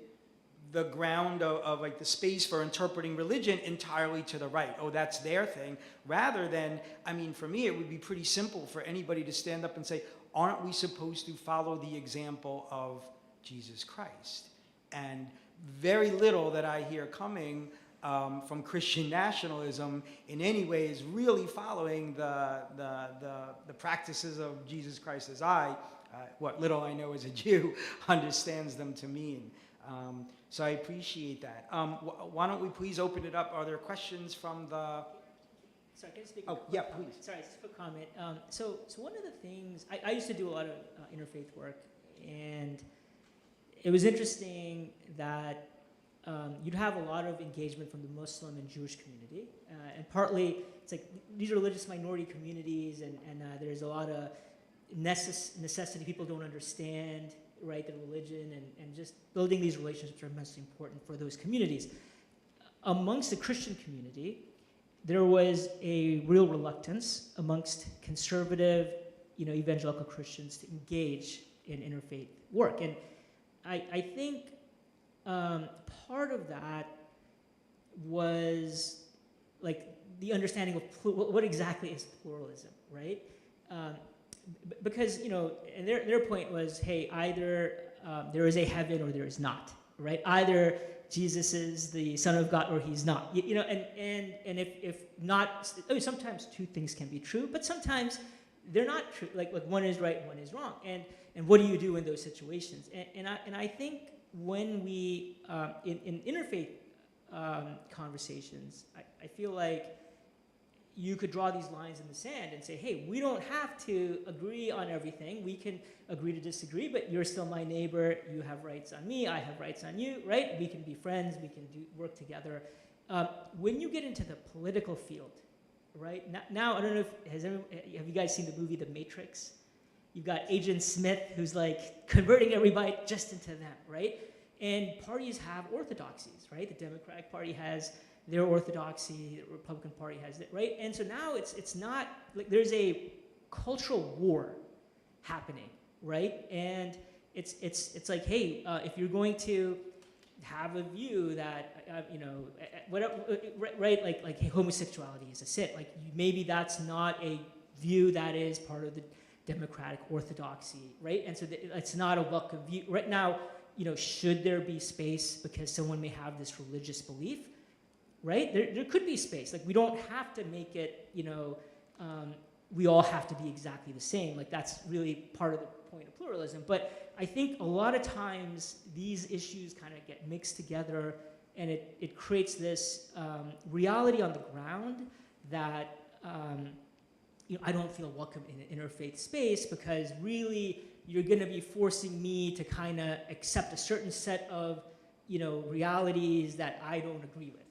the ground of the space for interpreting religion entirely to the right. Oh, that's their thing. Rather than, for me, it would be pretty simple for anybody to stand up and say, aren't we supposed to follow the example of Jesus Christ? And very little that I hear coming from Christian nationalism in any way is really following the practices of Jesus Christ as what little I know as a Jew, understands them to mean. So I appreciate that. Why don't we please open it up? Are there questions from the? Sorry, can I speak? Oh, yeah, please. Sorry, just a quick comment. So one of the things, I used to do a lot of interfaith work, and it was interesting that you'd have a lot of engagement from the Muslim and Jewish community. And partly, it's like these are religious minority communities, and there's a lot of necessity. People don't understand, right, the religion, and just building these relationships are most important for those communities. Amongst the Christian community, there was a real reluctance amongst conservative, evangelical Christians to engage in interfaith work. And I think part of that was like the understanding of what exactly is pluralism, right? Because, and their point was, hey, either there is a heaven or there is not, right? Either Jesus is the Son of God or he's not, and if not, sometimes two things can be true, but sometimes they're not true. Like one is right, one is wrong, and what do you do in those situations? And I think when we in interfaith conversations, I feel like you could draw these lines in the sand and say, hey, we don't have to agree on everything. We can agree to disagree, but you're still my neighbor. You have rights on me. I have rights on you, right? We can be friends. We can work together. When you get into the political field, right? Now I don't know if, have you guys seen the movie The Matrix? You've got Agent Smith who's like converting everybody just into them, right? And parties have orthodoxies, right? The Democratic Party has their orthodoxy, the Republican Party has it, right? And so now it's not, like there's a cultural war happening, right? And it's like, hey, if you're going to have a view that, whatever, right, like hey, homosexuality is a sin, like maybe that's not a view that is part of the Democratic orthodoxy, right? And so it's not a welcome view. Right now, should there be space because someone may have this religious belief? Right? There could be space. Like we don't have to make it, we all have to be exactly the same. Like that's really part of the point of pluralism. But I think a lot of times these issues kind of get mixed together, and it creates this reality on the ground that I don't feel welcome in an interfaith space, because really you're going to be forcing me to kind of accept a certain set of realities that I don't agree with.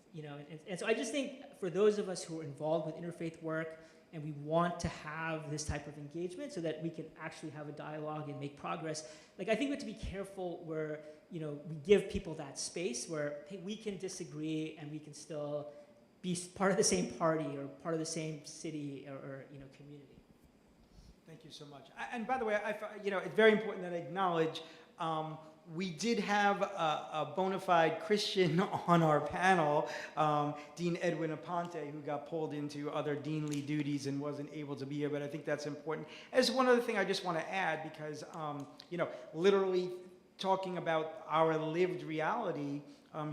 And so I just think for those of us who are involved with interfaith work and we want to have this type of engagement so that we can actually have a dialogue and make progress, like I think we have to be careful where, we give people that space where, hey, we can disagree and we can still be part of the same party or part of the same city or community. Thank you so much. And by the way, it's very important that I acknowledge we did have a bona fide Christian on our panel, Dean Edwin Aponte, who got pulled into other deanly duties and wasn't able to be here, but I think that's important. As one other thing I just want to add, because, literally talking about our lived reality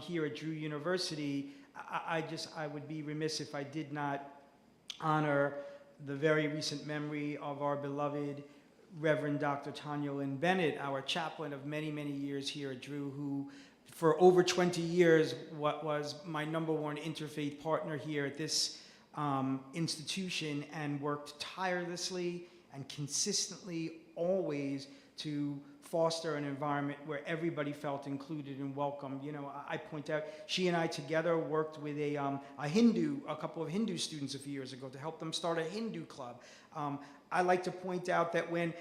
here at Drew University, I would be remiss if I did not honor the very recent memory of our beloved Reverend Dr. Tanya Lynn Bennett, our chaplain of many, many years here at Drew, who for over 20 years was my #1 interfaith partner here at this institution, and worked tirelessly and consistently always to foster an environment where everybody felt included and welcome. I point out, she and I together worked with a couple of Hindu students a few years ago to help them start a Hindu club. I like to point out that when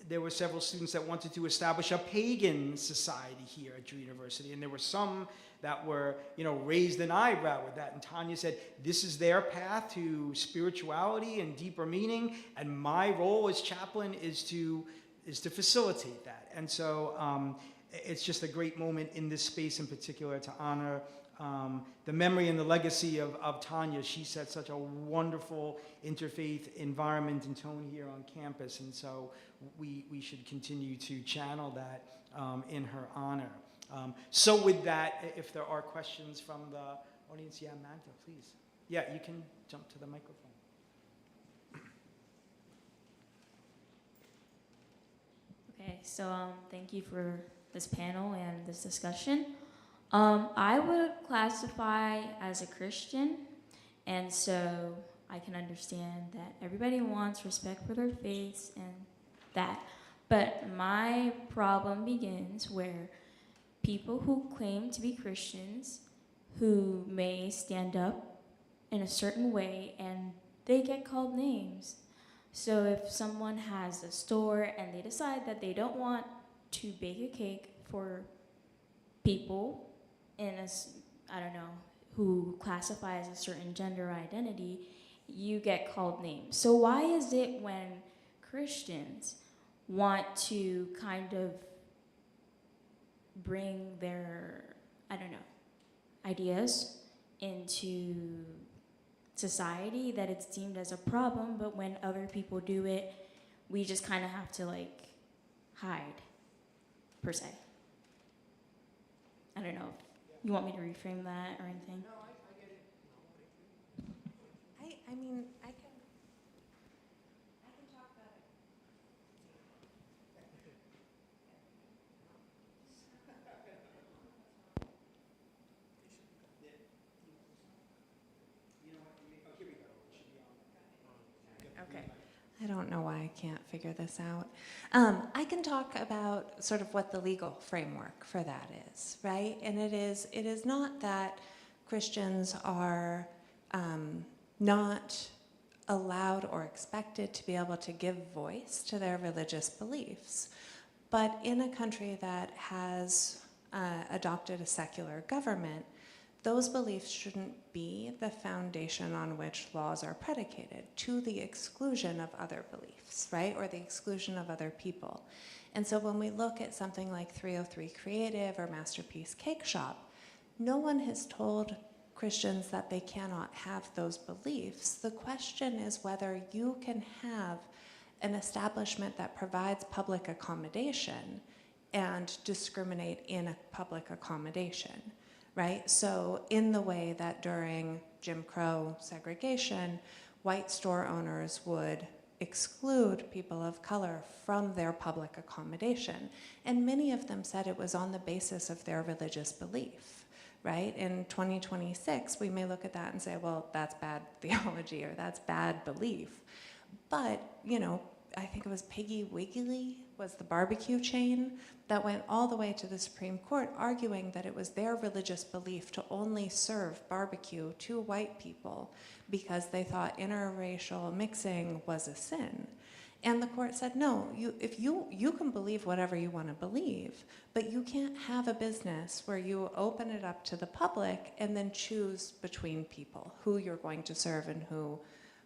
there were several students that wanted to establish a pagan society here at Drew University, and there were some that were, raised an eyebrow with that. And Tanya said, this is their path to spirituality and deeper meaning, and my role as chaplain is to facilitate that. And so it's just a great moment in this space in particular to honor the memory and the legacy of Tanya. She set such a wonderful interfaith environment and tone here on campus, and so we should continue to channel that in her honor. So with that, if there are questions from the audience, yeah, Magda, please. Yeah, you can jump to the microphone. Okay, so thank you for this panel and this discussion. I would classify as a Christian, and so I can understand that everybody wants respect for their faiths and that. But my problem begins where people who claim to be Christians, who may stand up in a certain way, and they get called names. So if someone has a store and they decide that they don't want to bake a cake for people in a, I don't know, who classify as a certain gender identity, you get called names. So why is it when Christians want to kind of bring their, I don't know, ideas into society that it's deemed as a problem, but when other people do it, we just kind of have to like hide, per se? I don't know if you want me to reframe that or anything. No, I get it. I mean, I can talk about it. Okay. I don't know why I can't figure this out. I can talk about sort of what the legal framework for that is, right? And it is not that Christians are not allowed or expected to be able to give voice to their religious beliefs. But in a country that has adopted a secular government, those beliefs shouldn't be the foundation on which laws are predicated, to the exclusion of other beliefs, right? Or the exclusion of other people. And so when we look at something like 303 Creative or Masterpiece Cake Shop, no one has told Christians that they cannot have those beliefs. The question is whether you can have an establishment that provides public accommodation and discriminate in a public accommodation, right? So in the way that during Jim Crow segregation, white store owners would exclude people of color from their public accommodation. And many of them said it was on the basis of their religious belief, right? In 2026, we may look at that and say, well, that's bad theology or that's bad belief. But, you know, I think it was Piggy Wiggly was the barbecue chain that went all the way to the Supreme Court arguing that it was their religious belief to only serve barbecue to white people because they thought interracial mixing was a sin. And the court said, no, you can believe whatever you want to believe, but you can't have a business where you open it up to the public and then choose between people who you're going to serve and who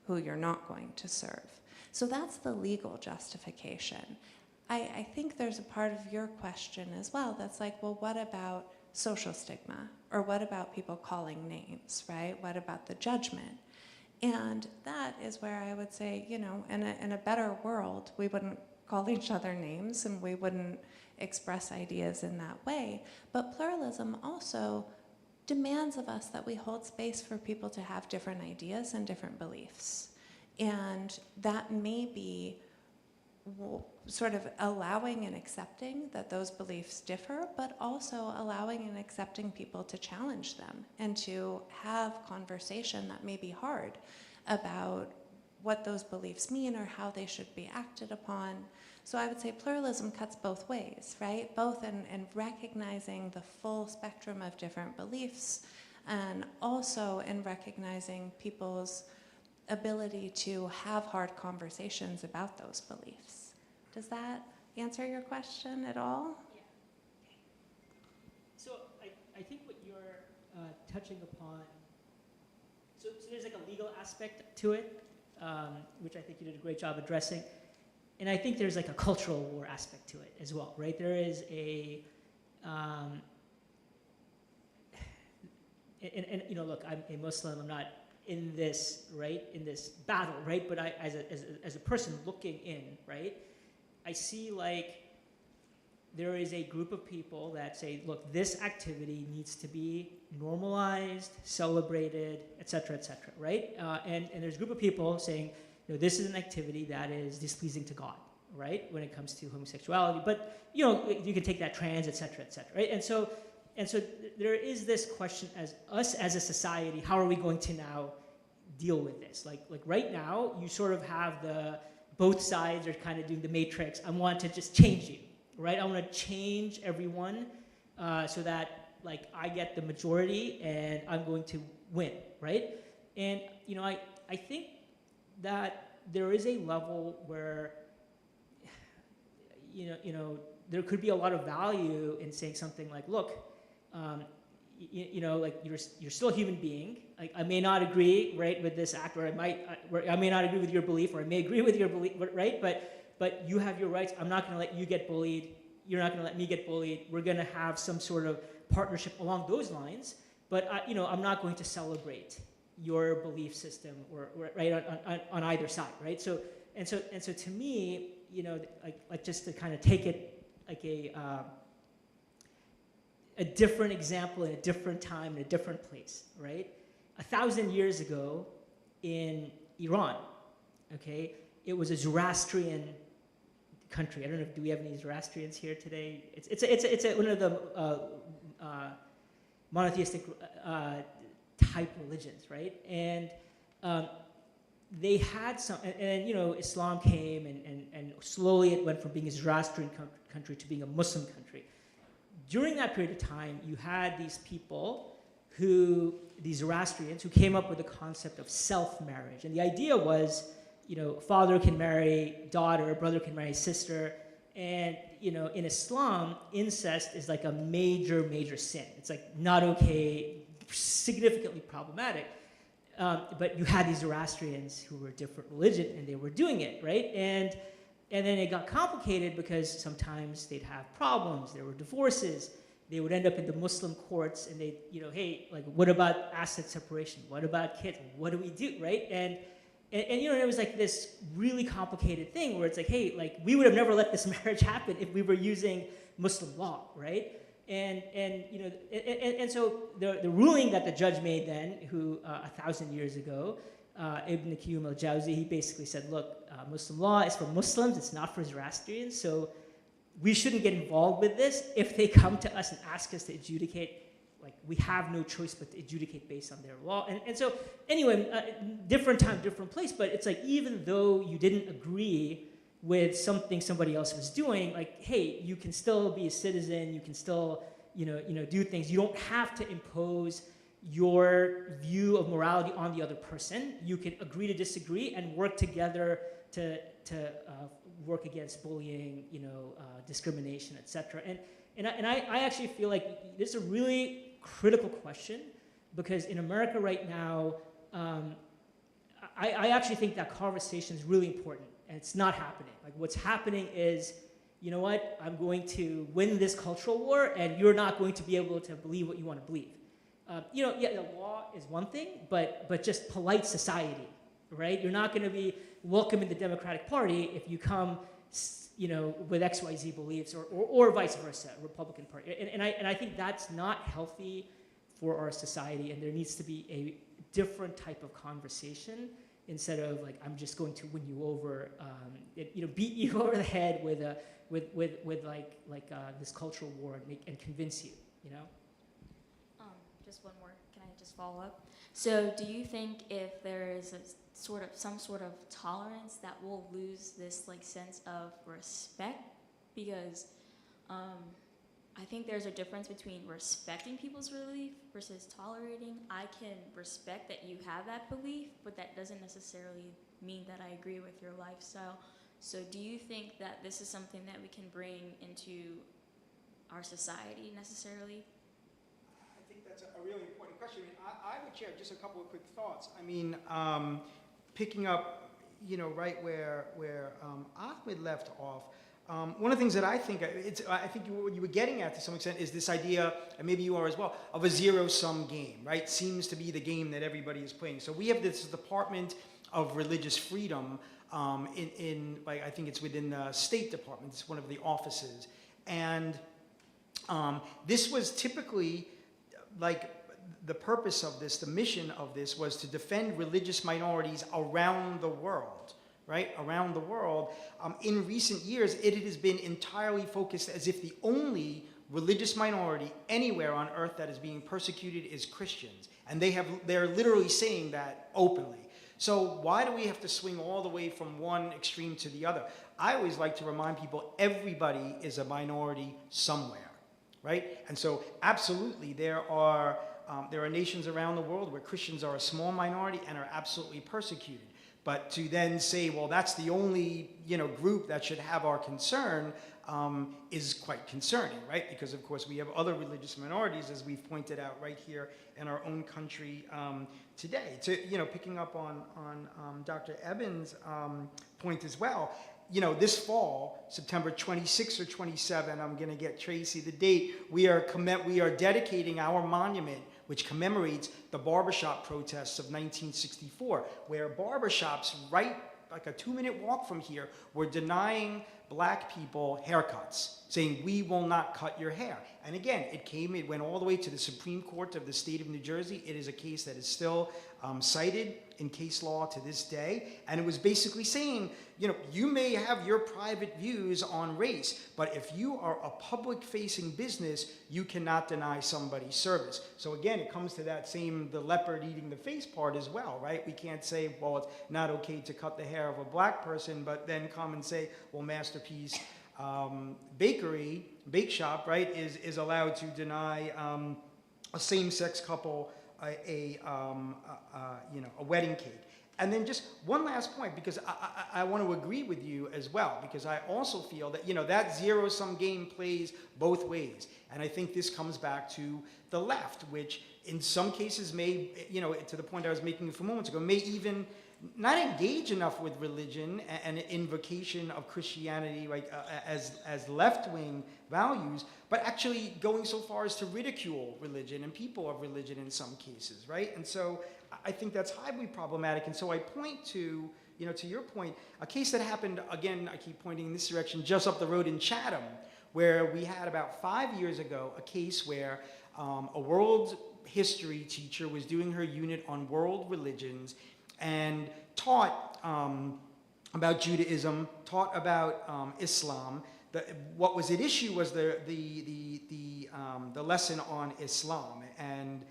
you're not going to serve. So that's the legal justification. I think there's a part of your question as well that's like, well, what about social stigma? Or what about people calling names, right? What about the judgment? And that is where I would say, you know, in a better world, we wouldn't call each other names and we wouldn't express ideas in that way. But pluralism also demands of us that we hold space for people to have different ideas and different beliefs. And that may be sort of allowing and accepting that those beliefs differ, but also allowing and accepting people to challenge them and to have conversation that may be hard about what those beliefs mean or how they should be acted upon. So I would say pluralism cuts both ways, right? Both in recognizing the full spectrum of different beliefs and also in recognizing people's ability to have hard conversations about those beliefs. Does that answer your question at all? Yeah. So I think what you're touching upon, so there's like a legal aspect to it, which I think you did a great job addressing. And I think there's like a cultural war aspect to it as well, right? There is a, and you know, look, I'm a Muslim, I'm not in this, right, in this battle, right? But I, as a person looking in, right, I see like there is a group of people that say, look, this activity needs to be normalized, celebrated, et cetera, right? And there's a group of people saying, you know, this is an activity that is displeasing to God, right, when it comes to homosexuality. But you can take that trans, et cetera, right? And so there is this question as us as a society, how are we going to now deal with this? Like right now, you sort of have both sides are kind of doing the matrix. I want to just change you, right? I want to change everyone so that like I get the majority and I'm going to win, right? And I think that there is a level where there could be a lot of value in saying something like, look, like you're still a human being. Like I may not agree, right, with this act, or I may not agree with your belief, or I may agree with your belief, right? But you have your rights. I'm not going to let you get bullied. You're not going to let me get bullied. We're going to have some sort of partnership along those lines. But I'm not going to celebrate your belief system, or right on either side, right? So to me, like just to kind of take it like a different example in a different time, in a different place, right? 1,000 years ago in Iran, okay, it was a Zoroastrian country. I don't know, do we have any Zoroastrians here today? It's one of the monotheistic type religions, right? And they had some, and Islam came, and slowly it went from being a Zoroastrian country to being a Muslim country. During that period of time, you had these people these Zoroastrians, who came up with the concept of self-marriage. And the idea was, father can marry daughter, brother can marry sister. And, in Islam, incest is like a major, major sin. It's like not okay, significantly problematic. But you had these Zoroastrians who were a different religion, and they were doing it, right? And then it got complicated because sometimes they'd have problems. There were divorces. They would end up in the Muslim courts, and they, hey, like, what about asset separation? What about kids? What do we do, right? And it was like this really complicated thing where it's like, hey, like, we would have never let this marriage happen if we were using Muslim law, right? And so the ruling that the judge made then, who 1,000 years ago, Ibn al-Jawzi, he basically said, look, Muslim law is for Muslims, it's not for Zoroastrians, so we shouldn't get involved with this. If they come to us and ask us to adjudicate, like, we have no choice but to adjudicate based on their law. And so, anyway, different time, different place, but it's like, even though you didn't agree with something somebody else was doing, like, hey, you can still be a citizen, you can still, do things. You don't have to impose your view of morality on the other person. You can agree to disagree and work together to work against bullying, discrimination, etc. And I actually feel like this is a really critical question, because in America right now, I actually think that conversation is really important, and it's not happening. Like, what's happening is, you know what, I'm going to win this cultural war, and you're not going to be able to believe what you want to believe. The law is one thing, but just polite society, right? You're not going to be welcome in the Democratic Party if you come, with XYZ beliefs, or vice versa, Republican Party. And I think that's not healthy for our society, and there needs to be a different type of conversation instead of like, I'm just going to win you over, beat you over the head with this cultural war and convince you, Just one more. Can I just follow up? So, do you think if there is some sort of tolerance, that we'll lose this like sense of respect? Because I think there's a difference between respecting people's belief versus tolerating. I can respect that you have that belief, but that doesn't necessarily mean that I agree with your lifestyle. So, do you think that this is something that we can bring into our society necessarily? I think that's a really important question. I would share just a couple of quick thoughts. I mean, picking up, right where Ahmed left off, one of the things that I think what you were getting at to some extent is this idea, and maybe you are as well, of a zero-sum game, right? Seems to be the game that everybody is playing. So we have this Department of Religious Freedom I think it's within the State Department. It's one of the offices. And this was typically, like, the purpose of this, the mission of this, was to defend religious minorities around the world, right, around the world, in recent years, it has been entirely focused as if the only religious minority anywhere on earth that is being persecuted is Christians. And they're literally saying that openly. So why do we have to swing all the way from one extreme to the other? I always like to remind people everybody is a minority somewhere, right? And so absolutely there are nations around the world where Christians are a small minority and are absolutely persecuted. But to then say, well, that's the only group that should have our concern is quite concerning, right? Because of course we have other religious minorities, as we've pointed out right here in our own country today. To picking up on Dr. Ebin's point as well. This fall, September 26 or 27, I'm going to get Tracy the date. We are dedicating our monument, which commemorates the barbershop protests of 1964, where barbershops right like a 2-minute walk from here were denying black people haircuts, saying we will not cut your hair. And again, it went all the way to the Supreme Court of the state of New Jersey. It is a case that is still cited in case law to this day. And it was basically saying, you may have your private views on race, but if you are a public-facing business, you cannot deny somebody service. So again, it comes to that same, the leopard eating the face part as well, right? We can't say, well, it's not okay to cut the hair of a black person, but then come and say, well, Masterpiece bake shop, right, is allowed to deny a same-sex couple a wedding cake. And then just one last point, because I want to agree with you as well, because I also feel that, that zero-sum game plays both ways. And I think this comes back to the left, which in some cases may, to the point I was making a few moments ago, may even not engage enough with religion and invocation of Christianity, like as left-wing values, but actually going so far as to ridicule religion and people of religion in some cases, right? And so I think that's highly problematic. And so I point to, to your point, a case that happened, again, I keep pointing in this direction, just up the road in Chatham, where we had about 5 years ago a case where a world history teacher was doing her unit on world religions and taught about Judaism, taught about Islam. What was at issue was the lesson on Islam, and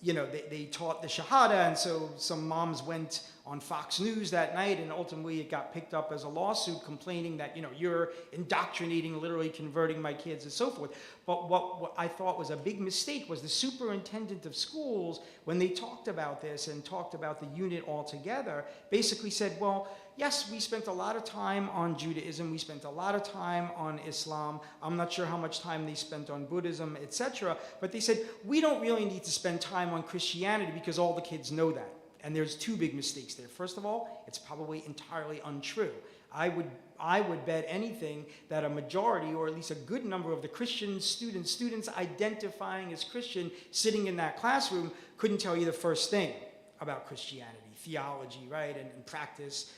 they taught the Shahada, and so some moms went on Fox News that night, and ultimately it got picked up as a lawsuit complaining that, you're indoctrinating, literally converting my kids and so forth. But what I thought was a big mistake was the superintendent of schools, when they talked about this and talked about the unit altogether, basically said, well, yes, we spent a lot of time on Judaism, we spent a lot of time on Islam, I'm not sure how much time they spent on Buddhism, etc., but they said, we don't really need to spend time on Christianity because all the kids know that. And there's two big mistakes there. First of all, it's probably entirely untrue. I would bet anything that a majority, or at least a good number of the Christian students identifying as Christian sitting in that classroom couldn't tell you the first thing about Christianity, theology, right, and practice.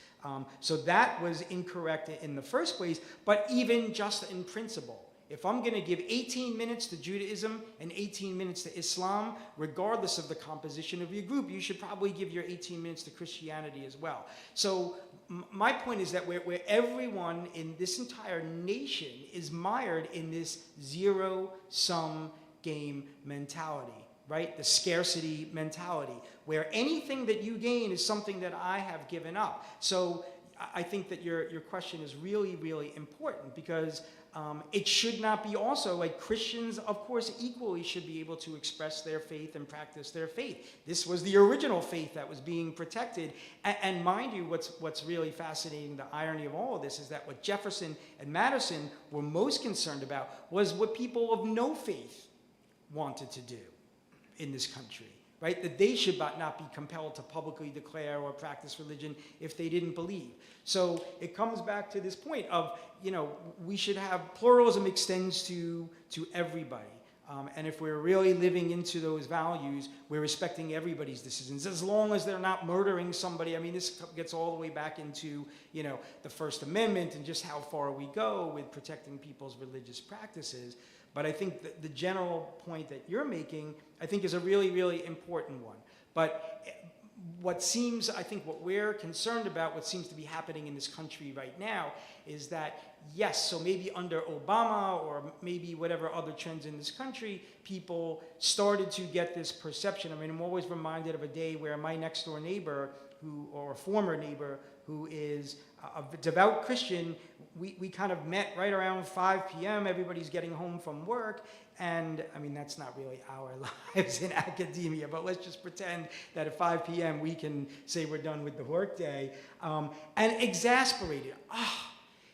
So that was incorrect in the first place, but even just in principle. If I'm going to give 18 minutes to Judaism and 18 minutes to Islam, regardless of the composition of your group, you should probably give your 18 minutes to Christianity as well. So my point is that where everyone in this entire nation is mired in this zero-sum game mentality, right? The scarcity mentality, where anything that you gain is something that I have given up. So I think that your question is really, really important, because it should not be also like Christians, of course, equally should be able to express their faith and practice their faith. This was the original faith that was being protected. And mind you, what's really fascinating, the irony of all of this, is that what Jefferson and Madison were most concerned about was what people of no faith wanted to do in this country, right? That they should not be compelled to publicly declare or practice religion if they didn't believe. So it comes back to this point of, we should have pluralism extends to everybody. And if we're really living into those values, we're respecting everybody's decisions, as long as they're not murdering somebody. I mean, this gets all the way back into, the First Amendment and just how far we go with protecting people's religious practices. But I think that the general point that you're making, I think, is a really, really important one. But what seems, I think what we're concerned about, what seems to be happening in this country right now, is that yes, so maybe under Obama or maybe whatever other trends in this country, people started to get this perception. I mean, I'm always reminded of a day where my next door neighbor, or a former neighbor, who is a devout Christian, we kind of met right around 5 p.m. Everybody's getting home from work. And I mean, that's not really our lives in academia, but let's just pretend that at 5 p.m. we can say we're done with the workday. And exasperated.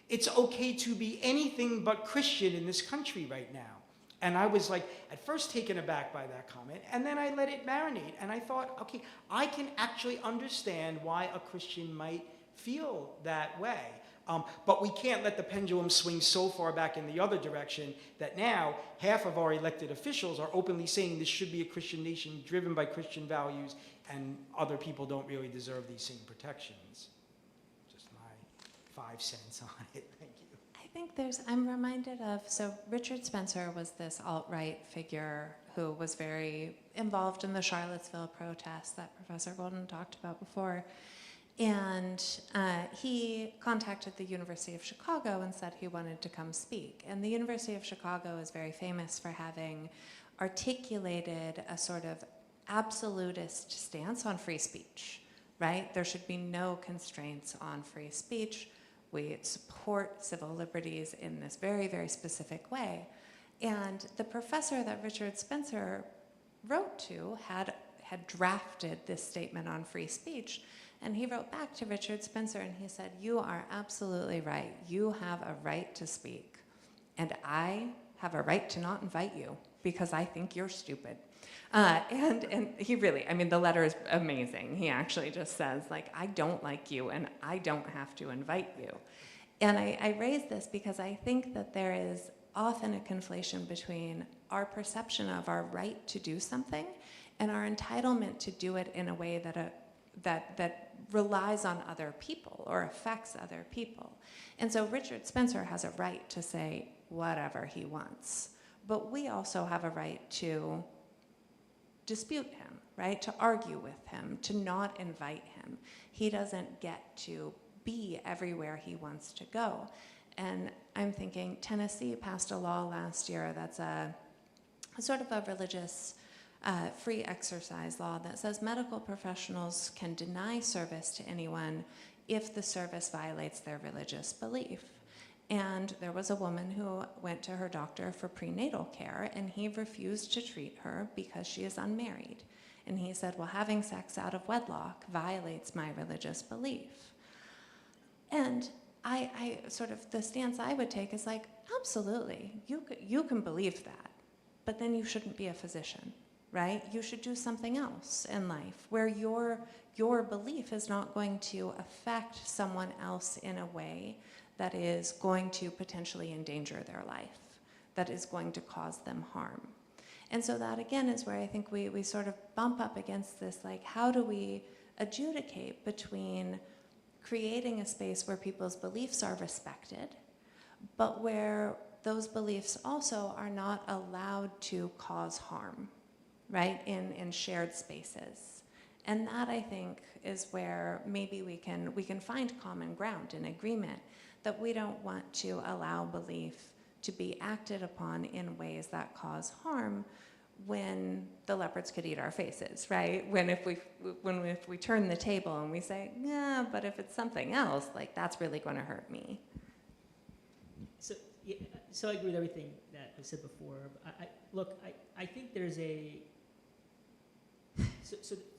It's okay to be anything but Christian in this country right now. And I was like, at first taken aback by that comment, and then I let it marinate. And I thought, okay, I can actually understand why a Christian might feel that way. But we can't let the pendulum swing so far back in the other direction that now half of our elected officials are openly saying this should be a Christian nation driven by Christian values, and other people don't really deserve these same protections. Just my 5 cents on it. Thank you. I think I'm reminded of, so Richard Spencer was this alt-right figure who was very involved in the Charlottesville protests that Professor Golden talked about before. And he contacted the University of Chicago and said he wanted to come speak. And the University of Chicago is very famous for having articulated a sort of absolutist stance on free speech, right? There should be no constraints on free speech. We support civil liberties in this very, very specific way. And the professor that Richard Spencer wrote to had drafted this statement on free speech. And he wrote back to Richard Spencer and he said, "You are absolutely right. You have a right to speak. And I have a right to not invite you because I think you're stupid." And he really, I mean, the letter is amazing. He actually just says, like, I don't like you and I don't have to invite you. And I raise this because I think that there is often a conflation between our perception of our right to do something and our entitlement to do it in a way that relies on other people or affects other people. And so Richard Spencer has a right to say whatever he wants, but we also have a right to dispute him, right? To argue with him, to not invite him. He doesn't get to be everywhere he wants to go. And I'm thinking Tennessee passed a law last year that's a sort of a religious free exercise law that says medical professionals can deny service to anyone if the service violates their religious belief. And there was a woman who went to her doctor for prenatal care, and he refused to treat her because she is unmarried. And he said, well, having sex out of wedlock violates my religious belief. And I sort of, the stance I would take is like, absolutely, you can believe that, but then you shouldn't be a physician. Right? You should do something else in life where your belief is not going to affect someone else in a way that is going to potentially endanger their life, that is going to cause them harm. And so that, again, is where I think we sort of bump up against this, like, how do we adjudicate between creating a space where people's beliefs are respected, but where those beliefs also are not allowed to cause harm, right, in shared spaces. And that, I think, is where maybe we can find common ground and agreement that we don't want to allow belief to be acted upon in ways that cause harm when the leopards could eat our faces, right? When if we turn the table and we say, yeah, but if it's something else, like, that's really going to hurt me. So I agree with everything that was said before. I think there's a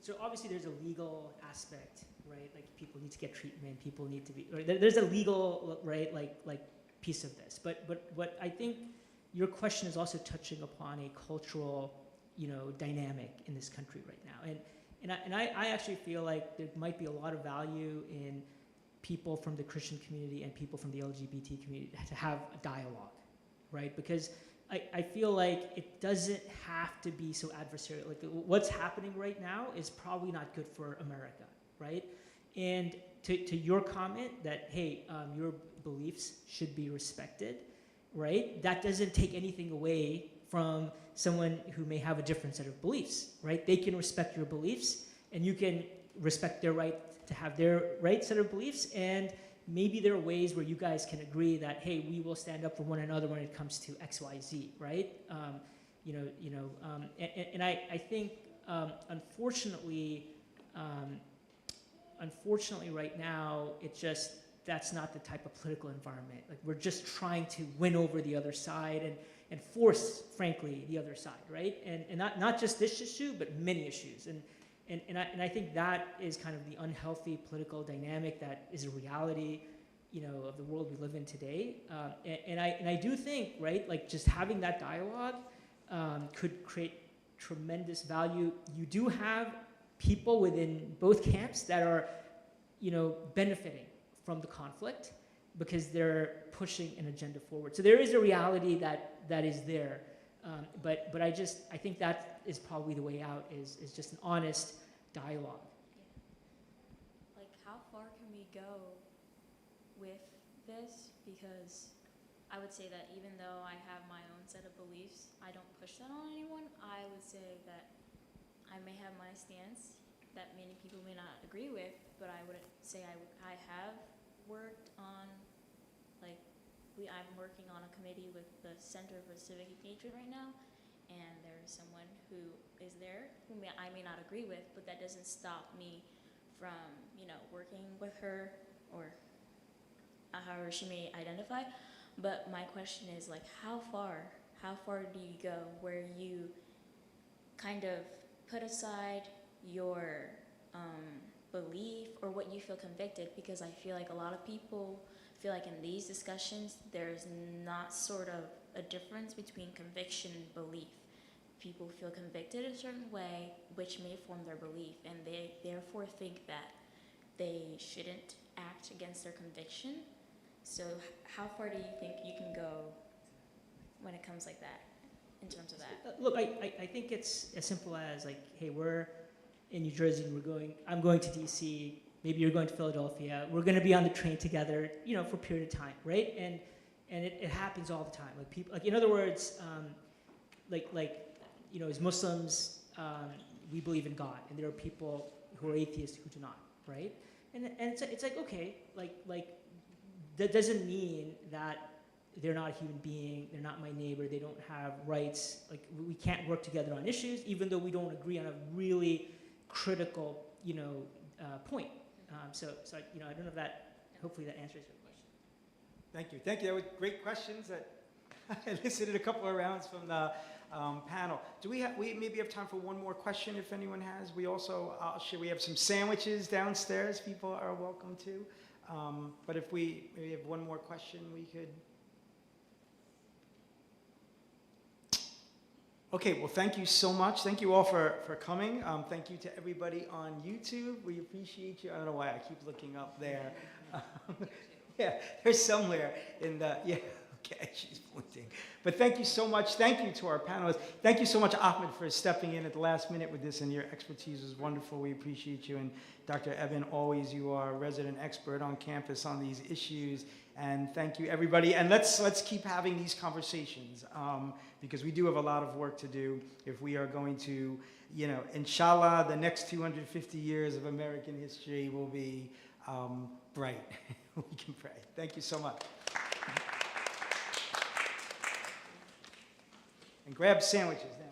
So obviously there's a legal aspect, right? Like, people need to get treatment, people need to be, right? There's a legal, right, like piece of this. But what I think your question is also touching upon a cultural, dynamic in this country right now. And I actually feel like there might be a lot of value in people from the Christian community and people from the LGBT community to have a dialogue, right? Because I feel like it doesn't have to be so adversarial. Like, what's happening right now is probably not good for America, right? And to your comment that, hey, your beliefs should be respected, right? That doesn't take anything away from someone who may have a different set of beliefs, right? They can respect your beliefs, and you can respect their right to have their right set of beliefs, and maybe there are ways where you guys can agree that, hey, we will stand up for one another when it comes to X, Y, Z, right? And I think unfortunately right now that's not the type of political environment. Like, we're just trying to win over the other side and force, frankly, the other side, right? And not just this issue, but many issues. And I think that is kind of the unhealthy political dynamic that is a reality, of the world we live in today. And I do think, right, like, just having that dialogue could create tremendous value. You do have people within both camps that are, benefiting from the conflict because they're pushing an agenda forward. So there is a reality that is there. But I think that is probably the way out, is just an honest dialogue. Yeah. Like, how far can we go with this? Because I would say that even though I have my own set of beliefs, I don't push that on anyone. I would say that I may have my stance that many people may not agree with, but I wouldn't say I have worked on, like, I'm working on a committee with the Center for Civic Engagement right now, and there's someone who is there who I may not agree with, but that doesn't stop me from, working with her, or however she may identify. But my question is, like, how far do you go where you kind of put aside your belief or what you feel convicted? Because I feel like a lot of people feel like in these discussions there's not sort of a difference between conviction and belief. People feel convicted a certain way, which may form their belief, and they therefore think that they shouldn't act against their conviction. So how far do you think you can go when it comes like that, in terms of that? Look, I think it's as simple as, like, hey, we're in New Jersey, I'm going to DC, maybe you're going to Philadelphia, we're going to be on the train together, for a period of time, right? And it happens all the time. Like, people, like, in other words, as Muslims, we believe in God, and there are people who are atheists who do not, right? And it's like, okay, like that doesn't mean that they're not a human being, they're not my neighbor, they don't have rights. Like, we can't work together on issues, even though we don't agree on a really critical, point. So I don't know if that, hopefully that answers your question. Thank you. That were great questions that I elicited a couple of rounds from the panel. Do we maybe have time for one more question if anyone has? We also, we have some sandwiches downstairs people are welcome to. But if we maybe have one more question, we could. Okay, well, thank you so much. Thank you all for coming. Thank you to everybody on YouTube. We appreciate you. I don't know why I keep looking up there. Yeah, there's somewhere in the, yeah, okay, she's pointing. But thank you so much. Thank you to our panelists. Thank you so much, Ahmed, for stepping in at the last minute with this, and your expertise was wonderful. We appreciate you. And Dr. Ebin, always you are a resident expert on campus on these issues. And thank you, everybody. And let's keep having these conversations because we do have a lot of work to do if we are going to, inshallah, the next 250 years of American history will be bright. We can pray. Thank you so much. And grab sandwiches now.